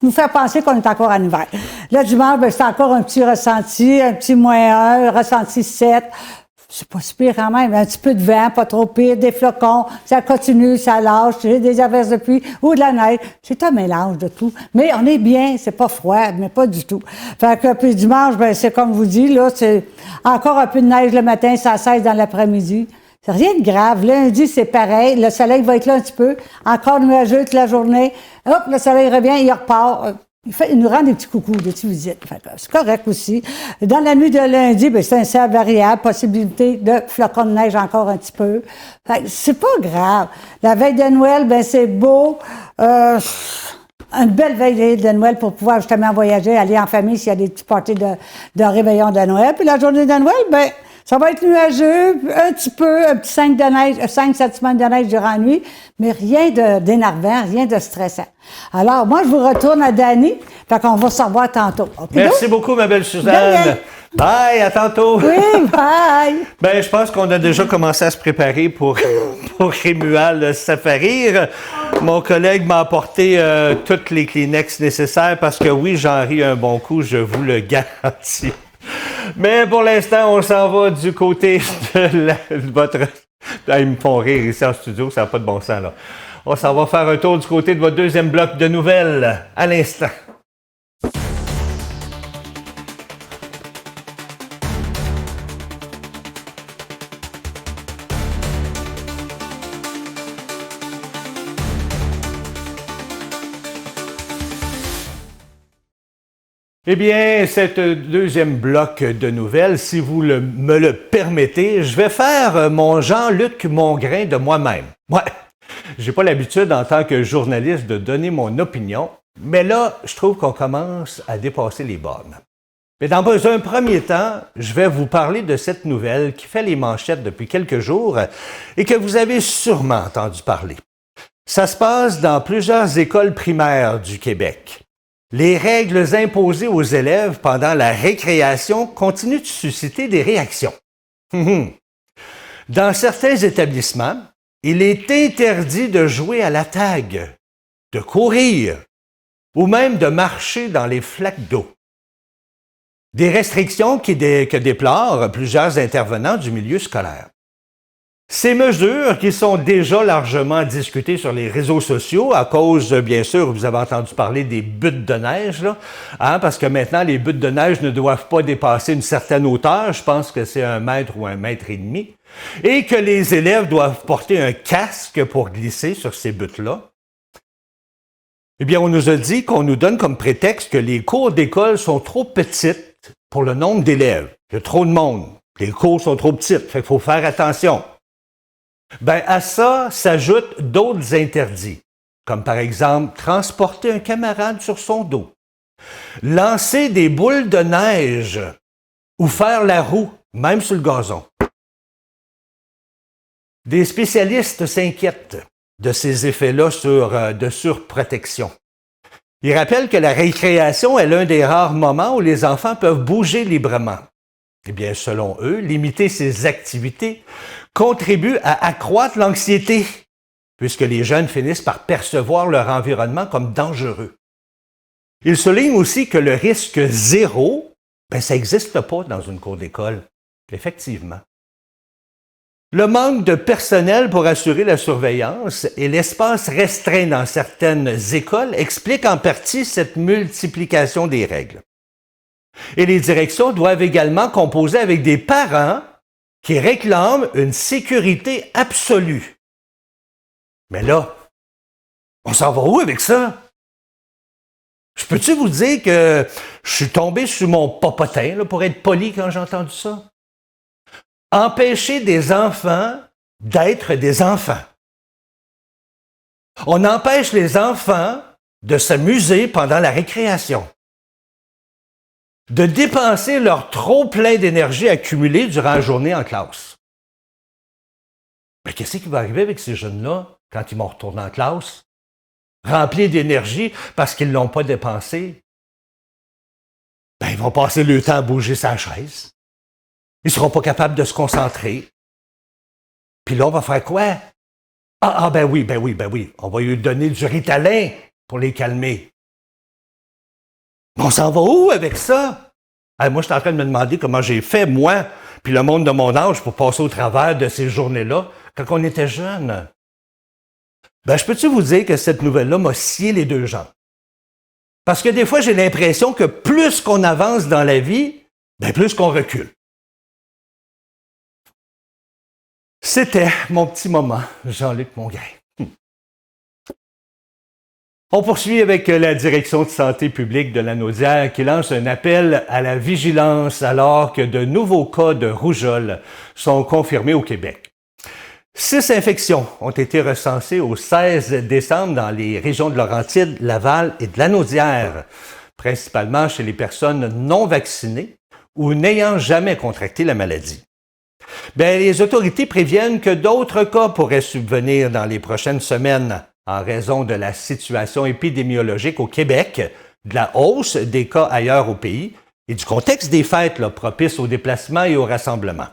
nous faire penser qu'on est encore en hiver. Là, dimanche, ben, c'est encore un petit ressenti, un petit moins 1, ressenti 7. C'est pas si pire quand même. Un petit peu de vent, pas trop pire, des flocons, ça continue, ça lâche, des averses de pluie ou de la neige. C'est un mélange de tout. Mais on est bien, c'est pas froid, mais pas du tout. Fait que, puis dimanche, ben, c'est comme vous dites, là, c'est encore un peu de neige le matin, ça cesse dans l'après-midi. C'est rien de grave. Lundi, c'est pareil. Le soleil va être là un petit peu. Encore nuageux toute la journée. Hop, le soleil revient, il repart. Il nous rend des petits coucous, des petites visites. Fait que c'est correct aussi. Dans la nuit de lundi, ben, c'est un ciel variable, possibilité de flocons de neige encore un petit peu. Fait que c'est pas grave. La veille de Noël, ben c'est beau. Une belle veille de Noël pour pouvoir justement voyager, aller en famille s'il y a des petits parties de réveillon de Noël. Puis la journée de Noël, ben ça va être nuageux, un petit peu, un petit 5-7 semaines de neige durant la nuit, mais rien d'énervant, rien de stressant. Alors, moi, je vous retourne à Dany, fait qu'on va se revoir tantôt. Okay,
Merci beaucoup, ma belle Suzanne. Bye, à tantôt.
Oui, bye.
Ben, je pense qu'on a déjà commencé à se préparer pour Rémual Safarir. Mon collègue m'a apporté toutes les Kleenex nécessaires parce que oui, j'en ris un bon coup, je vous le garantis. Mais pour l'instant, on s'en va du côté de votre... Là, ils me font rire ici en studio, ça n'a pas de bon sens, là. On s'en va faire un tour du côté de votre deuxième bloc de nouvelles à l'instant. Eh bien, cette deuxième bloc de nouvelles, si vous me le permettez, je vais faire mon Jean-Luc Mongrain de moi-même. Ouais, j'ai pas l'habitude en tant que journaliste de donner mon opinion, mais là, je trouve qu'on commence à dépasser les bornes. Mais dans un premier temps, je vais vous parler de cette nouvelle qui fait les manchettes depuis quelques jours et que vous avez sûrement entendu parler. Ça se passe dans plusieurs écoles primaires du Québec. Les règles imposées aux élèves pendant la récréation continuent de susciter des réactions. Dans certains établissements, il est interdit de jouer à la tag, de courir ou même de marcher dans les flaques d'eau. Des restrictions que déplorent plusieurs intervenants du milieu scolaire. Ces mesures qui sont déjà largement discutées sur les réseaux sociaux à cause, bien sûr, vous avez entendu parler des buttes de neige, là, parce que maintenant, les buttes de neige ne doivent pas dépasser une certaine hauteur, je pense que c'est 1 mètre ou 1,5 mètres, et que les élèves doivent porter un casque pour glisser sur ces buttes-là. Eh bien, on nous a dit qu'on nous donne comme prétexte que les cours d'école sont trop petites pour le nombre d'élèves. Il y a trop de monde. Les cours sont trop petites, fait qu'il faut faire attention. Ben, à ça s'ajoutent d'autres interdits, comme par exemple transporter un camarade sur son dos, lancer des boules de neige ou faire la roue, même sur le gazon. Des spécialistes s'inquiètent de ces effets-là de surprotection. Ils rappellent que la récréation est l'un des rares moments où les enfants peuvent bouger librement. Eh bien, selon eux, limiter ces activités contribue à accroître l'anxiété, puisque les jeunes finissent par percevoir leur environnement comme dangereux. Ils soulignent aussi que le risque zéro, ça n'existe pas dans une cour d'école. Effectivement. Le manque de personnel pour assurer la surveillance et l'espace restreint dans certaines écoles expliquent en partie cette multiplication des règles. Et les directions doivent également composer avec des parents qui réclament une sécurité absolue. Mais là, on s'en va où avec ça? Je peux-tu vous dire que je suis tombé sur mon popotin, là, pour être poli quand j'ai entendu ça? Empêcher des enfants d'être des enfants. On empêche les enfants de s'amuser pendant la récréation, de dépenser leur trop plein d'énergie accumulée durant la journée en classe. Mais qu'est-ce qui va arriver avec ces jeunes-là quand ils vont retourner en classe? Remplis d'énergie parce qu'ils ne l'ont pas dépensé? Ils vont passer le temps à bouger sa chaise. Ils ne seront pas capables de se concentrer. Puis là, on va faire quoi? Ben oui. On va lui donner du Ritalin pour les calmer. Mais on s'en va où avec ça? Moi, je suis en train de me demander comment j'ai fait, moi, puis le monde de mon âge, pour passer au travers de ces journées-là, quand on était jeune. Je peux-tu vous dire que cette nouvelle-là m'a scié les deux jambes? Parce que des fois, j'ai l'impression que plus qu'on avance dans la vie, plus qu'on recule. C'était mon petit moment, Jean-Luc Mongrain. On poursuit avec la Direction de santé publique de Lanaudière qui lance un appel à la vigilance alors que de nouveaux cas de rougeole sont confirmés au Québec. 6 infections ont été recensées au 16 décembre dans les régions de Laurentides, Laval et de Lanaudière, principalement chez les personnes non vaccinées ou n'ayant jamais contracté la maladie. Les autorités préviennent que d'autres cas pourraient subvenir dans les prochaines semaines en raison de la situation épidémiologique au Québec, de la hausse des cas ailleurs au pays et du contexte des fêtes propices aux déplacements et aux rassemblements.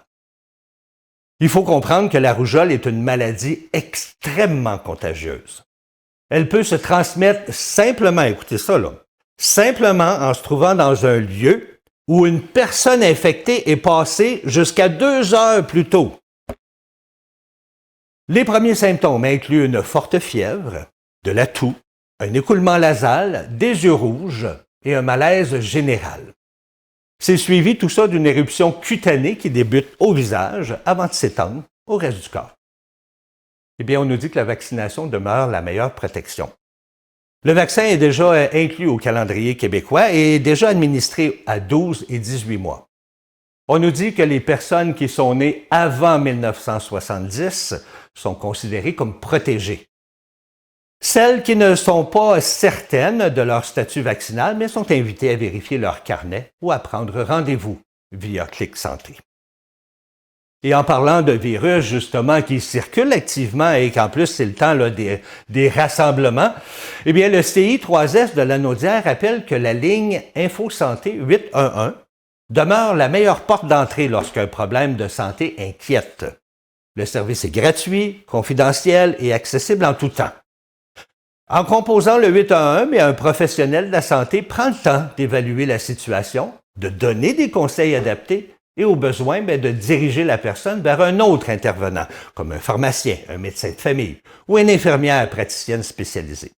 Il faut comprendre que la rougeole est une maladie extrêmement contagieuse. Elle peut se transmettre simplement, écoutez ça simplement en se trouvant dans un lieu où une personne infectée est passée jusqu'à 2 heures plus tôt. Les premiers symptômes incluent une forte fièvre, de la toux, un écoulement nasal, des yeux rouges et un malaise général. C'est suivi tout ça d'une éruption cutanée qui débute au visage avant de s'étendre au reste du corps. On nous dit que la vaccination demeure la meilleure protection. Le vaccin est déjà inclus au calendrier québécois et est déjà administré à 12 et 18 mois. On nous dit que les personnes qui sont nées avant 1970 sont considérées comme protégées. Celles qui ne sont pas certaines de leur statut vaccinal, mais sont invitées à vérifier leur carnet ou à prendre rendez-vous via Clic Santé. Et en parlant de virus, justement, qui circulent activement et qu'en plus, c'est le temps des rassemblements, le CI3S de Lanaudière rappelle que la ligne InfoSanté 811 demeure la meilleure porte d'entrée lorsqu'un problème de santé inquiète. Le service est gratuit, confidentiel et accessible en tout temps. En composant le 811, un professionnel de la santé prend le temps d'évaluer la situation, de donner des conseils adaptés et au besoin de diriger la personne vers un autre intervenant, comme un pharmacien, un médecin de famille ou une infirmière praticienne spécialisée.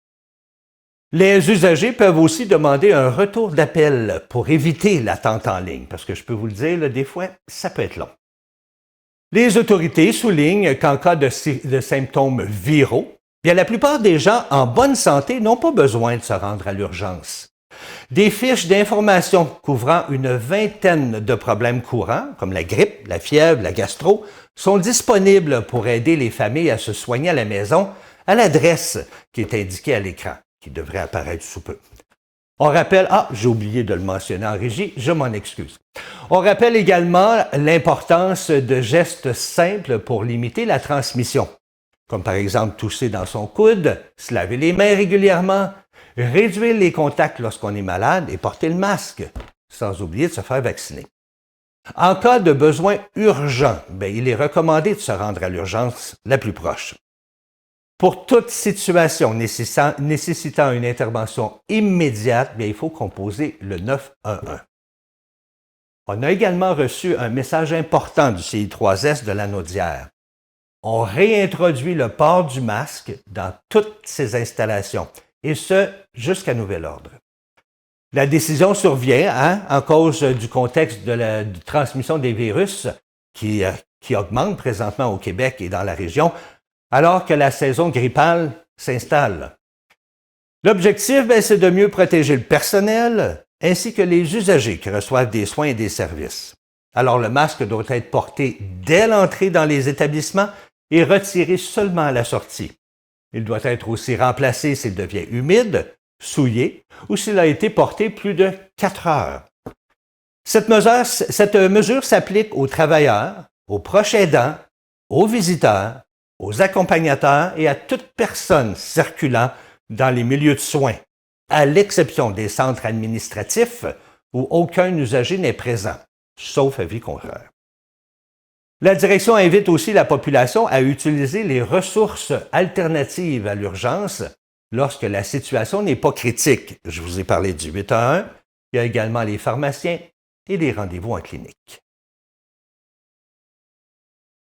Les usagers peuvent aussi demander un retour d'appel pour éviter l'attente en ligne, parce que je peux vous le dire, des fois, ça peut être long. Les autorités soulignent qu'en cas de symptômes viraux, la plupart des gens en bonne santé n'ont pas besoin de se rendre à l'urgence. Des fiches d'information couvrant une vingtaine de problèmes courants, comme la grippe, la fièvre, la gastro, sont disponibles pour aider les familles à se soigner à la maison à l'adresse qui est indiquée à l'écran, qui devrait apparaître sous peu. On rappelle, j'ai oublié de le mentionner en régie, je m'en excuse. On rappelle également l'importance de gestes simples pour limiter la transmission, comme par exemple tousser dans son coude, se laver les mains régulièrement, réduire les contacts lorsqu'on est malade et porter le masque, sans oublier de se faire vacciner. En cas de besoin urgent, il est recommandé de se rendre à l'urgence la plus proche. Pour toute situation nécessitant une intervention immédiate, il faut composer le 911. On a également reçu un message important du CI3S de Lanaudière. On réintroduit le port du masque dans toutes ces installations, et ce, jusqu'à nouvel ordre. La décision survient en cause du contexte de la transmission des virus qui augmente présentement au Québec et dans la région, alors que la saison grippale s'installe. L'objectif, c'est de mieux protéger le personnel ainsi que les usagers qui reçoivent des soins et des services. Alors, le masque doit être porté dès l'entrée dans les établissements et retiré seulement à la sortie. Il doit être aussi remplacé s'il devient humide, souillé ou s'il a été porté plus de 4 heures. Cette mesure s'applique aux travailleurs, aux proches aidants, aux visiteurs, aux accompagnateurs et à toute personne circulant dans les milieux de soins, à l'exception des centres administratifs où aucun usager n'est présent, sauf avis contraire. La direction invite aussi la population à utiliser les ressources alternatives à l'urgence lorsque la situation n'est pas critique. Je vous ai parlé du 811, il y a également les pharmaciens et les rendez-vous en clinique.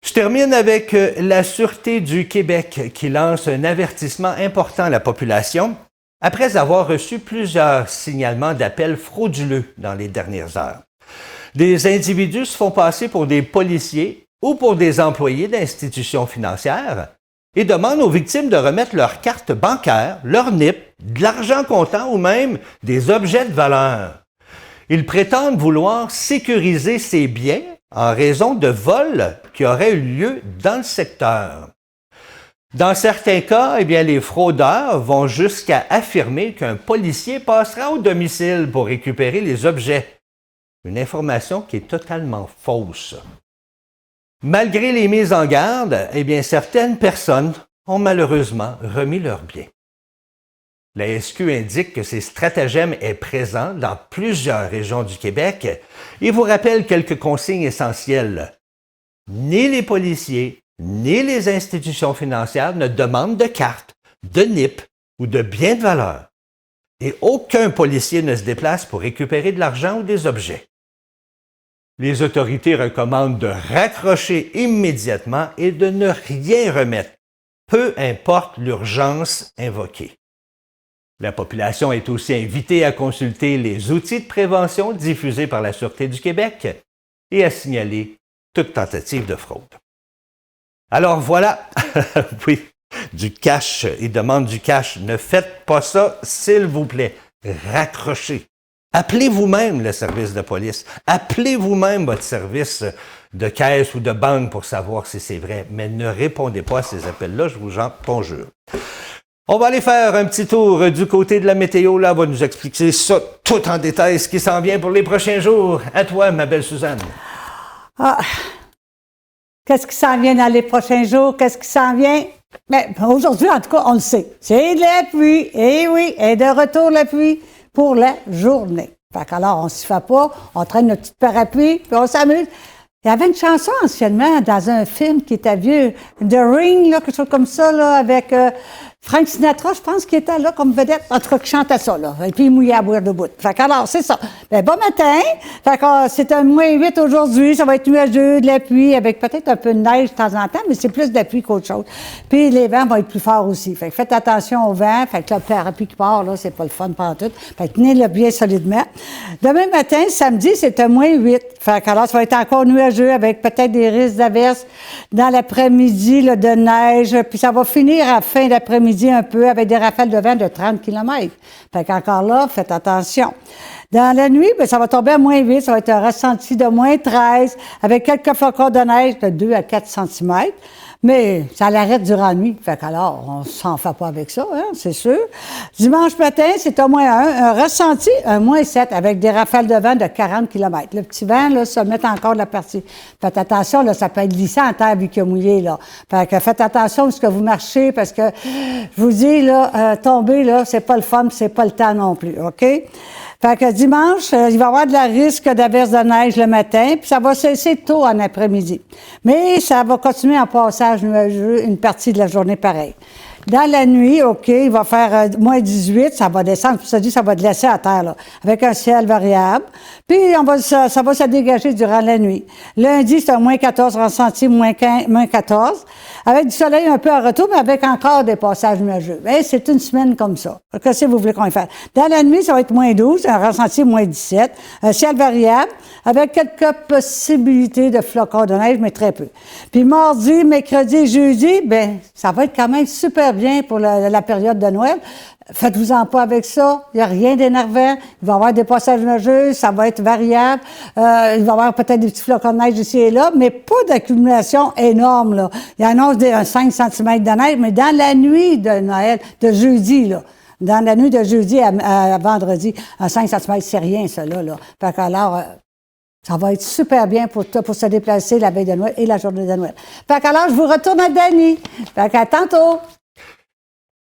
Je termine avec la Sûreté du Québec qui lance un avertissement important à la population après avoir reçu plusieurs signalements d'appels frauduleux dans les dernières heures. Des individus se font passer pour des policiers ou pour des employés d'institutions financières et demandent aux victimes de remettre leur carte bancaire, leur NIP, de l'argent comptant ou même des objets de valeur. Ils prétendent vouloir sécuriser ces biens en raison de vols qui auraient eu lieu dans le secteur. Dans certains cas, les fraudeurs vont jusqu'à affirmer qu'un policier passera au domicile pour récupérer les objets. Une information qui est totalement fausse. Malgré les mises en garde, certaines personnes ont malheureusement remis leurs biens. La SQ indique que ces stratagèmes est présent dans plusieurs régions du Québec et vous rappelle quelques consignes essentielles. Ni les policiers, ni les institutions financières ne demandent de cartes, de NIP ou de biens de valeur. Et aucun policier ne se déplace pour récupérer de l'argent ou des objets. Les autorités recommandent de raccrocher immédiatement et de ne rien remettre, peu importe l'urgence invoquée. La population est aussi invitée à consulter les outils de prévention diffusés par la Sûreté du Québec et à signaler toute tentative de fraude. Alors voilà, oui, du cash, ils demandent du cash. Ne faites pas ça, s'il vous plaît. Raccrochez. Appelez vous-même le service de police. Appelez vous-même votre service de caisse ou de banque pour savoir si c'est vrai. Mais ne répondez pas à ces appels-là, je vous en conjure. On va aller faire un petit tour du côté de la météo. Là, on va nous expliquer ça tout en détail, ce qui s'en vient pour les prochains jours. À toi, ma belle Suzanne.
Ah, qu'est-ce qui s'en vient dans les prochains jours? Qu'est-ce qui s'en vient? Mais aujourd'hui, en tout cas, on le sait. C'est de la pluie. Eh oui, et de retour la pluie pour la journée. Fait qu'alors, on s'y fait pas, on traîne notre petite parapluie, puis on s'amuse. Il y avait une chanson anciennement dans un film qui était vieux, The Ring, là, quelque chose comme ça, là, avec Frank Sinatra, je pense qu'il était là comme vedette, en tout cas, qui chantait ça, là. Et puis, il mouillait à boire debout. Fait qu'alors, c'est ça. Ben, bon matin. Fait que c'est un -8 aujourd'hui. Ça va être nuageux, de la pluie, avec peut-être un peu de neige de temps en temps, mais c'est plus de la pluie qu'autre chose. Puis, les vents vont être plus forts aussi. Fait que faites attention au vent. Fait que le parapluie qui part, là, c'est pas le fun pantoute. Fait que tenez-le bien solidement. Demain matin, samedi, c'est un -8. Fait qu'alors, ça va être encore nuageux, avec peut-être des risques d'averses dans l'après-midi, là, de neige. Puis, ça va finir à la fin d'après-midi un peu avec des rafales de vent de 30 km. Fait qu'encore là, faites attention. Dans la nuit, bien, ça va tomber à -8, ça va être un ressenti de -13, avec quelques flocons de neige de 2 à 4 cm. Mais ça l'arrête durant la nuit. Fait qu'alors, on s'en fait pas avec ça, hein, c'est sûr. Dimanche matin, c'est un -1, un ressenti, un -7, avec des rafales de vent de 40 km. Le petit vent, là, ça met encore de la partie. Faites attention, là, ça peut être glissant en terre vu qu'il a mouillé, là. Fait que faites attention où ce que vous marchez, parce que, je vous dis, là, tomber, là, c'est pas le fun, c'est pas le temps non plus, OK? Fait que dimanche, il va y avoir de la risque d'averse de neige le matin, puis ça va cesser tôt en après-midi. Mais ça va continuer en passage nuageux une partie de la journée pareil. Dans la nuit, OK, il va faire -18, ça va descendre, puis ça dit ça va glacer à terre, là, avec un ciel variable. Puis ça va se dégager durant la nuit. Lundi, c'est un -14, ressenti -14, avec du soleil un peu en retour, mais avec encore des passages nuageux. Bien, c'est une semaine comme ça. Qu'est-ce que vous voulez qu'on fasse? Dans la nuit, ça va être -12, un ressenti -17, un ciel variable, avec quelques possibilités de flocons de neige, mais très peu. Puis mardi, mercredi et jeudi, bien, ça va être quand même super bien pour la période de Noël. Faites-vous-en pas avec ça. Il n'y a rien d'énervant. Il va y avoir des passages nuageux. Ça va être variable. Il va y avoir peut-être des petits flocons de neige ici et là, mais pas d'accumulation énorme, là. Il annonce un 5 cm de neige, mais dans la nuit de Noël, de jeudi, là. Dans la nuit de jeudi à vendredi, un 5 cm, c'est rien, ça, là. Fait qu'alors, ça va être super bien pour se déplacer la veille de Noël et la journée de Noël. Fait qu'alors, je vous retourne à Dany. Fait qu'à tantôt.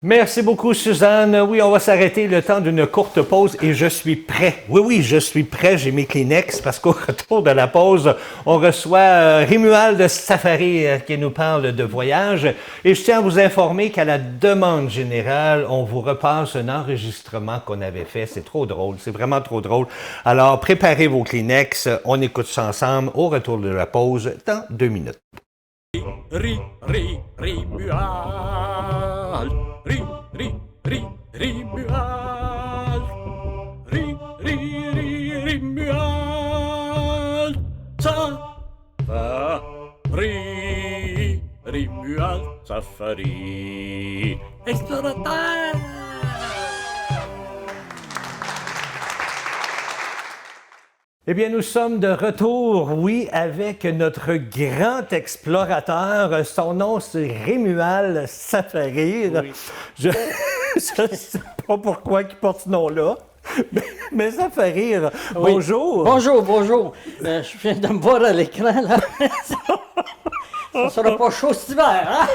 Merci beaucoup, Suzanne. Oui, on va s'arrêter le temps d'une courte pause et je suis prêt. Oui, je suis prêt. J'ai mes Kleenex parce qu'au retour de la pause, on reçoit Rimuald Safari qui nous parle de voyage. Et je tiens à vous informer qu'à la demande générale, on vous repasse un enregistrement qu'on avait fait. C'est trop drôle. C'est vraiment trop drôle. Alors, préparez vos Kleenex. On écoute ça ensemble au retour de la pause dans 2 minutes.
Rimuald. Rimuald. Rimuald. Safari. Rimuald. Safari. safari explorateur.
Eh bien, nous sommes de retour, oui, avec notre grand explorateur. Son nom, c'est Rémual Safarir.
Oui.
Je ne sais pas pourquoi il porte ce nom-là, mais Safarir,
Oui.
bonjour.
Bonjour, bonjour. Je viens de me voir à l'écran, là. Ça sera pas chaud cet hiver, hein?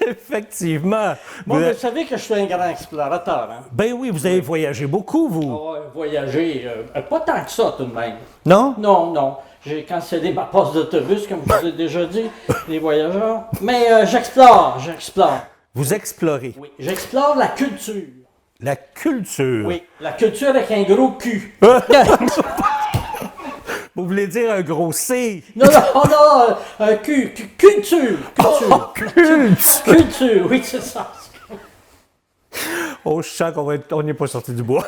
Effectivement.
Bon,
Vous-
vous savez que je suis un grand explorateur, hein?
Ben oui, vous avez voyagé beaucoup, vous.
On va voyager, pas tant que ça tout de même.
Non?
Non, non. J'ai cancellé ma passe d'autobus, comme je vous ai déjà dit, les voyageurs. Mais j'explore.
Vous explorez.
Oui, j'explore la culture.
La culture.
Oui, la culture avec un gros cul.
Vous voulez dire un gros C?
Non, un cul, culture. Culture, oui, c'est ça.
Oh, je sens on n'est pas sorti du bois.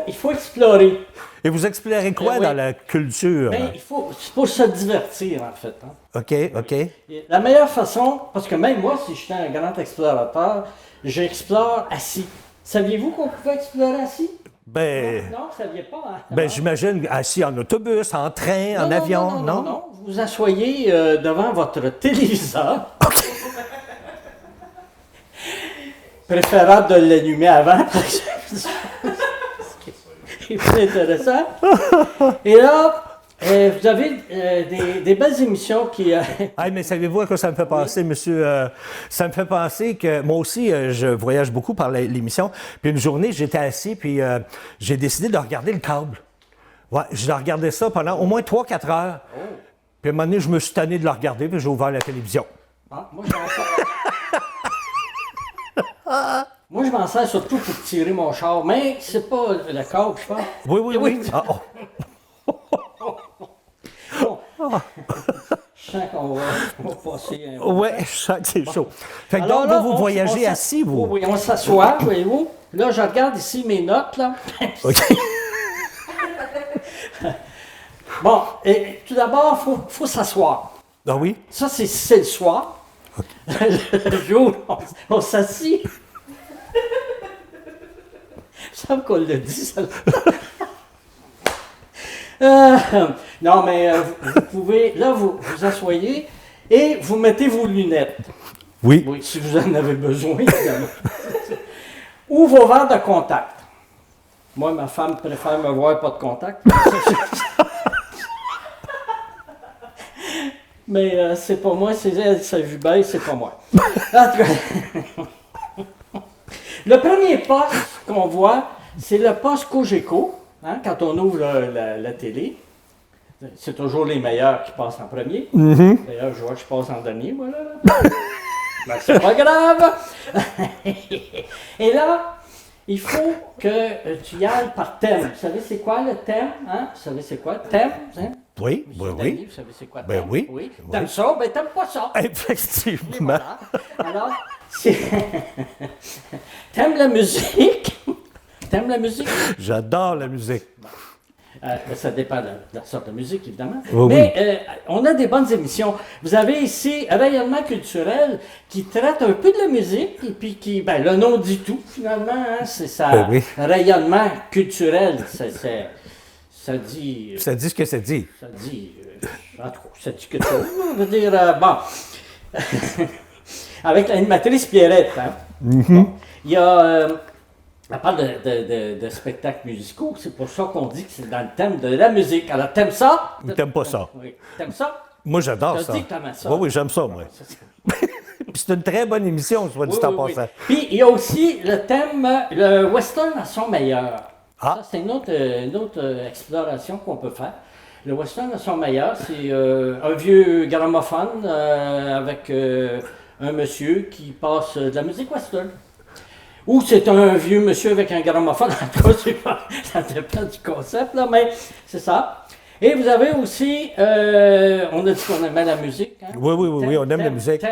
Il faut explorer.
Et vous explorez quoi
oui.
dans la culture?
Ben, c'est pour se divertir, en fait. Hein.
OK, OK.
Et la meilleure façon, parce que même moi, si j'étais un grand explorateur, j'explore assis. Saviez-vous qu'on pouvait explorer assis?
Ben,
Non, vous ne saviez pas. Hein?
ben j'imagine assis en autobus, en train, en
Non,
avion,
non. Vous vous asseyez devant votre téléviseur. Préférable de l'allumer avant, par exemple. C'est plus intéressant. Et là, vous avez des belles émissions qui...
Hey, mais savez-vous à quoi ça me fait penser, monsieur? Ça me fait penser que moi aussi, je voyage beaucoup par l'émission. Puis une journée, j'étais assis, puis j'ai décidé de regarder le câble. Ouais, j'ai regardé ça pendant au moins 3-4 heures. Puis à un moment donné, je me suis tanné de le regarder, puis j'ai ouvert la télévision.
Moi, je m'en sers surtout pour tirer mon char, mais c'est pas le câble, je pense.
Oui. Ah, oh.
Je sens qu'on va passer un...
Ouais, je sens que c'est chaud. Fait que
Alors
donc,
là,
vous
on
voyagez
s'ass-
assis, vous?
Oui, on s'assoit, voyez-vous. Là, je regarde ici mes notes, là.
OK.
Bon, et tout d'abord, il faut s'asseoir.
Ah oui?
Ça, c'est le soir. Le jour, on s'assit. Il me semble qu'on l'a dit, ça. Non, mais vous pouvez, là, vous asseyez et vous mettez vos lunettes.
Oui.
Oui, si vous en avez besoin, évidemment. Ou vos verres de contact. Moi, ma femme préfère me voir pas de contact. Mais c'est pas moi, c'est elle, ça vue bien, c'est pas moi. En tout cas, le premier poste qu'on voit, c'est le poste Cogeco. Hein, quand on ouvre la télé, c'est toujours les meilleurs qui passent en premier. D'ailleurs, je vois que je passe en dernier, moi, là. Ben, c'est pas grave. Et là, il faut que tu y ailles par thème. Vous savez c'est quoi le thème? Hein? Vous savez c'est quoi le thème? Hein?
Oui,
Monsieur
oui,
Dany,
oui.
vous savez c'est quoi le
Ben
thème?
oui.
Oui.
Oui.
T'aimes ça? Ben t'aimes pas ça. Et
Effectivement.
voilà. Alors, t'aimes la musique? T'aimes la musique?
J'adore la musique.
Ça dépend de la sorte de musique, évidemment.
Oui,
Mais on a des bonnes émissions. Vous avez ici Rayonnement culturel qui traite un peu de la musique et puis qui, ben, le nom dit tout, finalement. Hein, c'est ça.
Ben oui.
Rayonnement culturel. Ça dit.
Ça dit ce que ça dit.
Ça dit. En tout cas, ça dit quelque chose. On veut dire. Bon. Avec l'animatrice Pierrette. Hein. Bon. Il y a. Elle parle de spectacles musicaux, c'est pour ça qu'on dit que c'est dans le thème de la musique. Alors, t'aimes ça?
T'aimes pas ça?
Oui. T'aimes ça?
Moi, j'adore
T'as
ça.
dit que t'aimais ça.
Oui, j'aime ça, moi. Puis c'est une très bonne émission, soit dit en passant.
Puis, il y a aussi le thème, le western à son meilleur.
Ah.
Ça, c'est une autre exploration qu'on peut faire. Le western à son meilleur, c'est un vieux gramophone avec un monsieur qui passe de la musique western. Ou c'est un vieux monsieur avec un gramophone, en tout cas, ça dépend du concept, là, mais c'est ça. Et vous avez aussi, on a dit qu'on aimait la musique. Hein?
Oui, on aime la musique.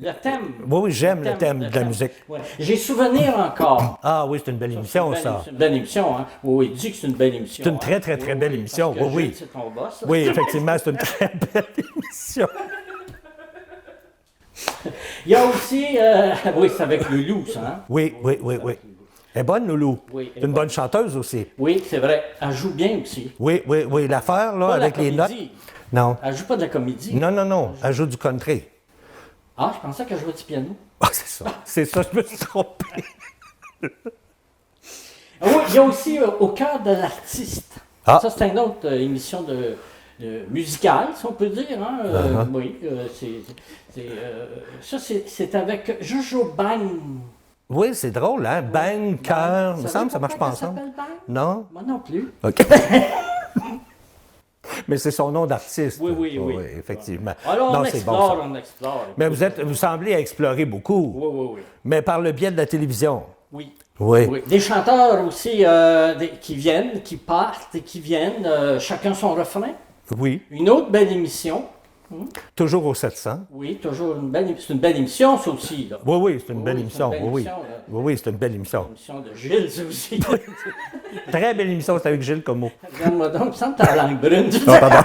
Le thème.
Oui, j'aime le thème de la musique.
Ouais. J'ai souvenir encore.
Ah oui, c'est une belle émission, ça.
C'est une belle émission, hein? Oui, il dit que c'est une belle émission.
C'est une très, très, très belle émission,
parce que
oui.
Gilles, c'est ton boss.
Oui, effectivement, c'est une très belle émission.
Il y a aussi, oui, c'est avec le loup, ça, hein?
Oui. Elle est bonne, Loulou.
Oui, elle
C'est une
est
bonne chanteuse aussi.
Oui, c'est vrai. Elle joue bien aussi.
Oui. L'affaire, là,
Pas la
avec les notes.
comédie.
Non.
Elle joue pas de la comédie.
Non. Elle joue du country.
Ah, je pensais qu'elle jouait du piano.
Ah, c'est ça, je me suis trompé.
Ah oui, il y a aussi Au cœur de l'artiste.
Ah.
Ça, c'est une autre émission de musicale, si on peut dire. Hein? Oui, ça, c'est avec Jojo Bang.
Oui, c'est drôle, hein? Bang, cœur. Il me semble que ça marche pas
pourquoi
ensemble.
ça s'appelle Bang?
Non?
Moi non plus.
OK. Mais c'est son nom d'artiste.
Oui.
Effectivement.
Alors,
Non,
on
c'est
explore,
bon, ça.
on explore.
Mais vous semblez explorer beaucoup.
Oui.
Mais par le biais de la télévision.
Oui.
Oui.
Des chanteurs aussi qui viennent, qui partent et qui viennent, chacun son refrain.
Oui.
Une autre belle émission.
Toujours au 700.
Oui, toujours c'est une belle émission, ça aussi. Là.
Oui, c'est une belle
Oui,
émission.
c'est une belle
Oui.
émission, là.
Oui, c'est une belle émission.
L'émission de Gilles, ça aussi.
Très belle émission, c'est avec Gilles Comeau.
Regarde-moi donc, il me semble que t'as la langue brune.
Non, pardon.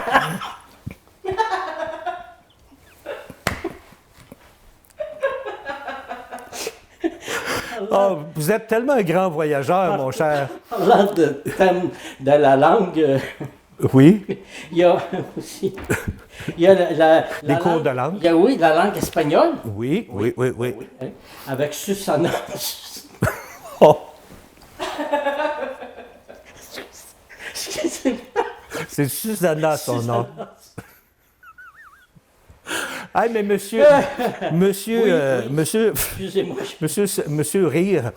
Oh, vous êtes tellement un grand voyageur, mon cher.
Parlant de thème de la langue,
Oui.
il y a aussi il y a la
Les cours de langue.
Il y a, oui, la langue espagnole.
Oui.
Hein, avec Susana.
Oh,
Excusez-moi.
c'est Susanna, son nom. Ah, mais monsieur,
Excusez-moi.
monsieur Rire,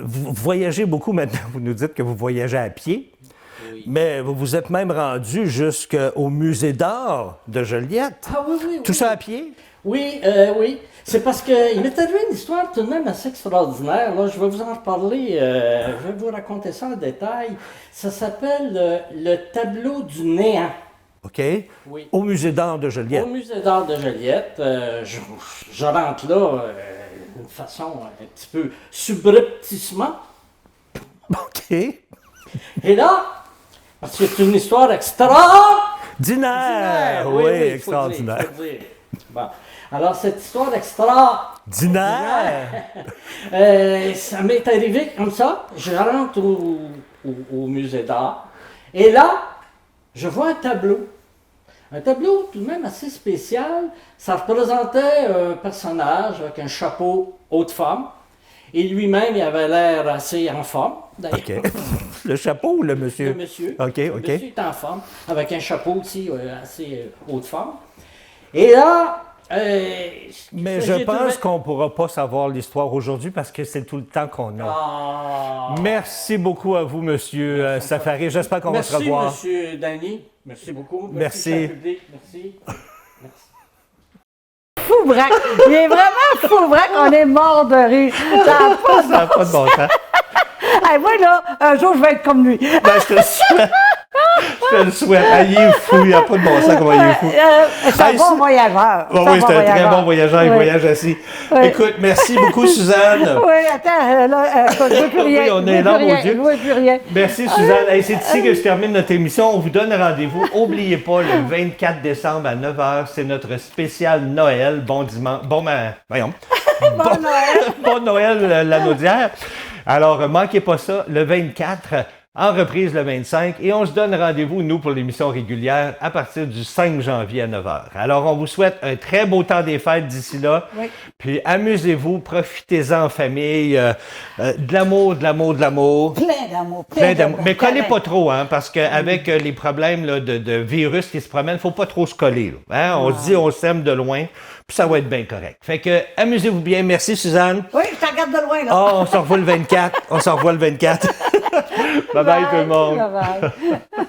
vous voyagez beaucoup maintenant. Vous nous dites que vous voyagez à pied.
Oui.
Mais vous vous êtes même rendu jusqu'au musée d'art de Joliette.
Ah oui.
Tout ça à pied?
Oui. C'est parce qu'il m'est arrivé une histoire tout de même assez extraordinaire. Là, je vais vous en reparler. Je vais vous raconter ça en détail. Ça s'appelle le tableau du néant.
OK?
Oui.
Au musée d'art de Joliette.
Au musée d'art de Joliette, je rentre là d'une façon un petit peu subrepticement.
OK.
Et là, parce que c'est une histoire
Dinaire! Oui, extraordinaire.
Il faut dire. Bon. Alors, cette histoire
Dinaire!
ça m'est arrivé comme ça. Je rentre au musée d'art. Et là, je vois un tableau. Un tableau tout de même assez spécial. Ça représentait un personnage avec un chapeau haute forme. Et lui-même, il avait l'air assez en forme, d'ailleurs.
OK. Le chapeau ou le monsieur?
Le monsieur.
OK.
Le monsieur est en forme, avec un chapeau aussi assez haute forme. Et là,
Mais je pense qu'on ne pourra pas savoir l'histoire aujourd'hui parce que c'est tout le temps qu'on a.
Ah.
Merci beaucoup à vous, monsieur Safari. J'espère qu'on va se revoir.
Merci, monsieur Danny. Merci beaucoup.
Merci.
cher public. Merci.
Fou-braque. Il est vraiment fou-braque. On est mort de rire. Ça n'a pas de
Ça n'a pas de bon sens.
Hey, moi, là, un jour, je vais être comme lui.
Ben, je te le souhaite. Je te le souhaite. Ah, il est fou. Il n'y a pas de bon sens comment il est fou.
C'est un bon voyageur.
Ah oui, c'est un très bon voyageur. Il
Oui.
voyage assis.
Oui.
Écoute, merci beaucoup, Suzanne.
Oui, attends, là, je ne veux plus rien.
Oui, on
Je
est
veux
là,
plus
mon
rien,
Dieu.
Je ne veux plus rien.
Merci, Suzanne. Hey, c'est ici que je termine notre émission. On vous donne rendez-vous. N'oubliez pas, le 24 décembre à 9h, c'est notre spécial Noël. Bon dimanche. Voyons.
Bon Noël.
Bon Noël, la Naudière. Alors, manquez pas ça, le 24, en reprise le 25, et on se donne rendez-vous, nous, pour l'émission régulière, à partir du 5 janvier à 9h. Alors, on vous souhaite un très beau temps des fêtes d'ici là,
Oui.
puis amusez-vous, profitez-en en famille, de l'amour.
Plein d'amour.
Plein d'amour. Mais collez pas trop, hein, parce qu'avec les problèmes là, de virus qui se promènent, faut pas trop se coller. Là, hein? On se dit, on s'aime de loin, puis ça va être bien correct. Fait que, amusez-vous bien. Merci, Suzanne.
Oui, je te regarde de loin, là.
Oh, on se revoit le 24. On se revoit le 24. Bye bye tout le monde.
Bye bye.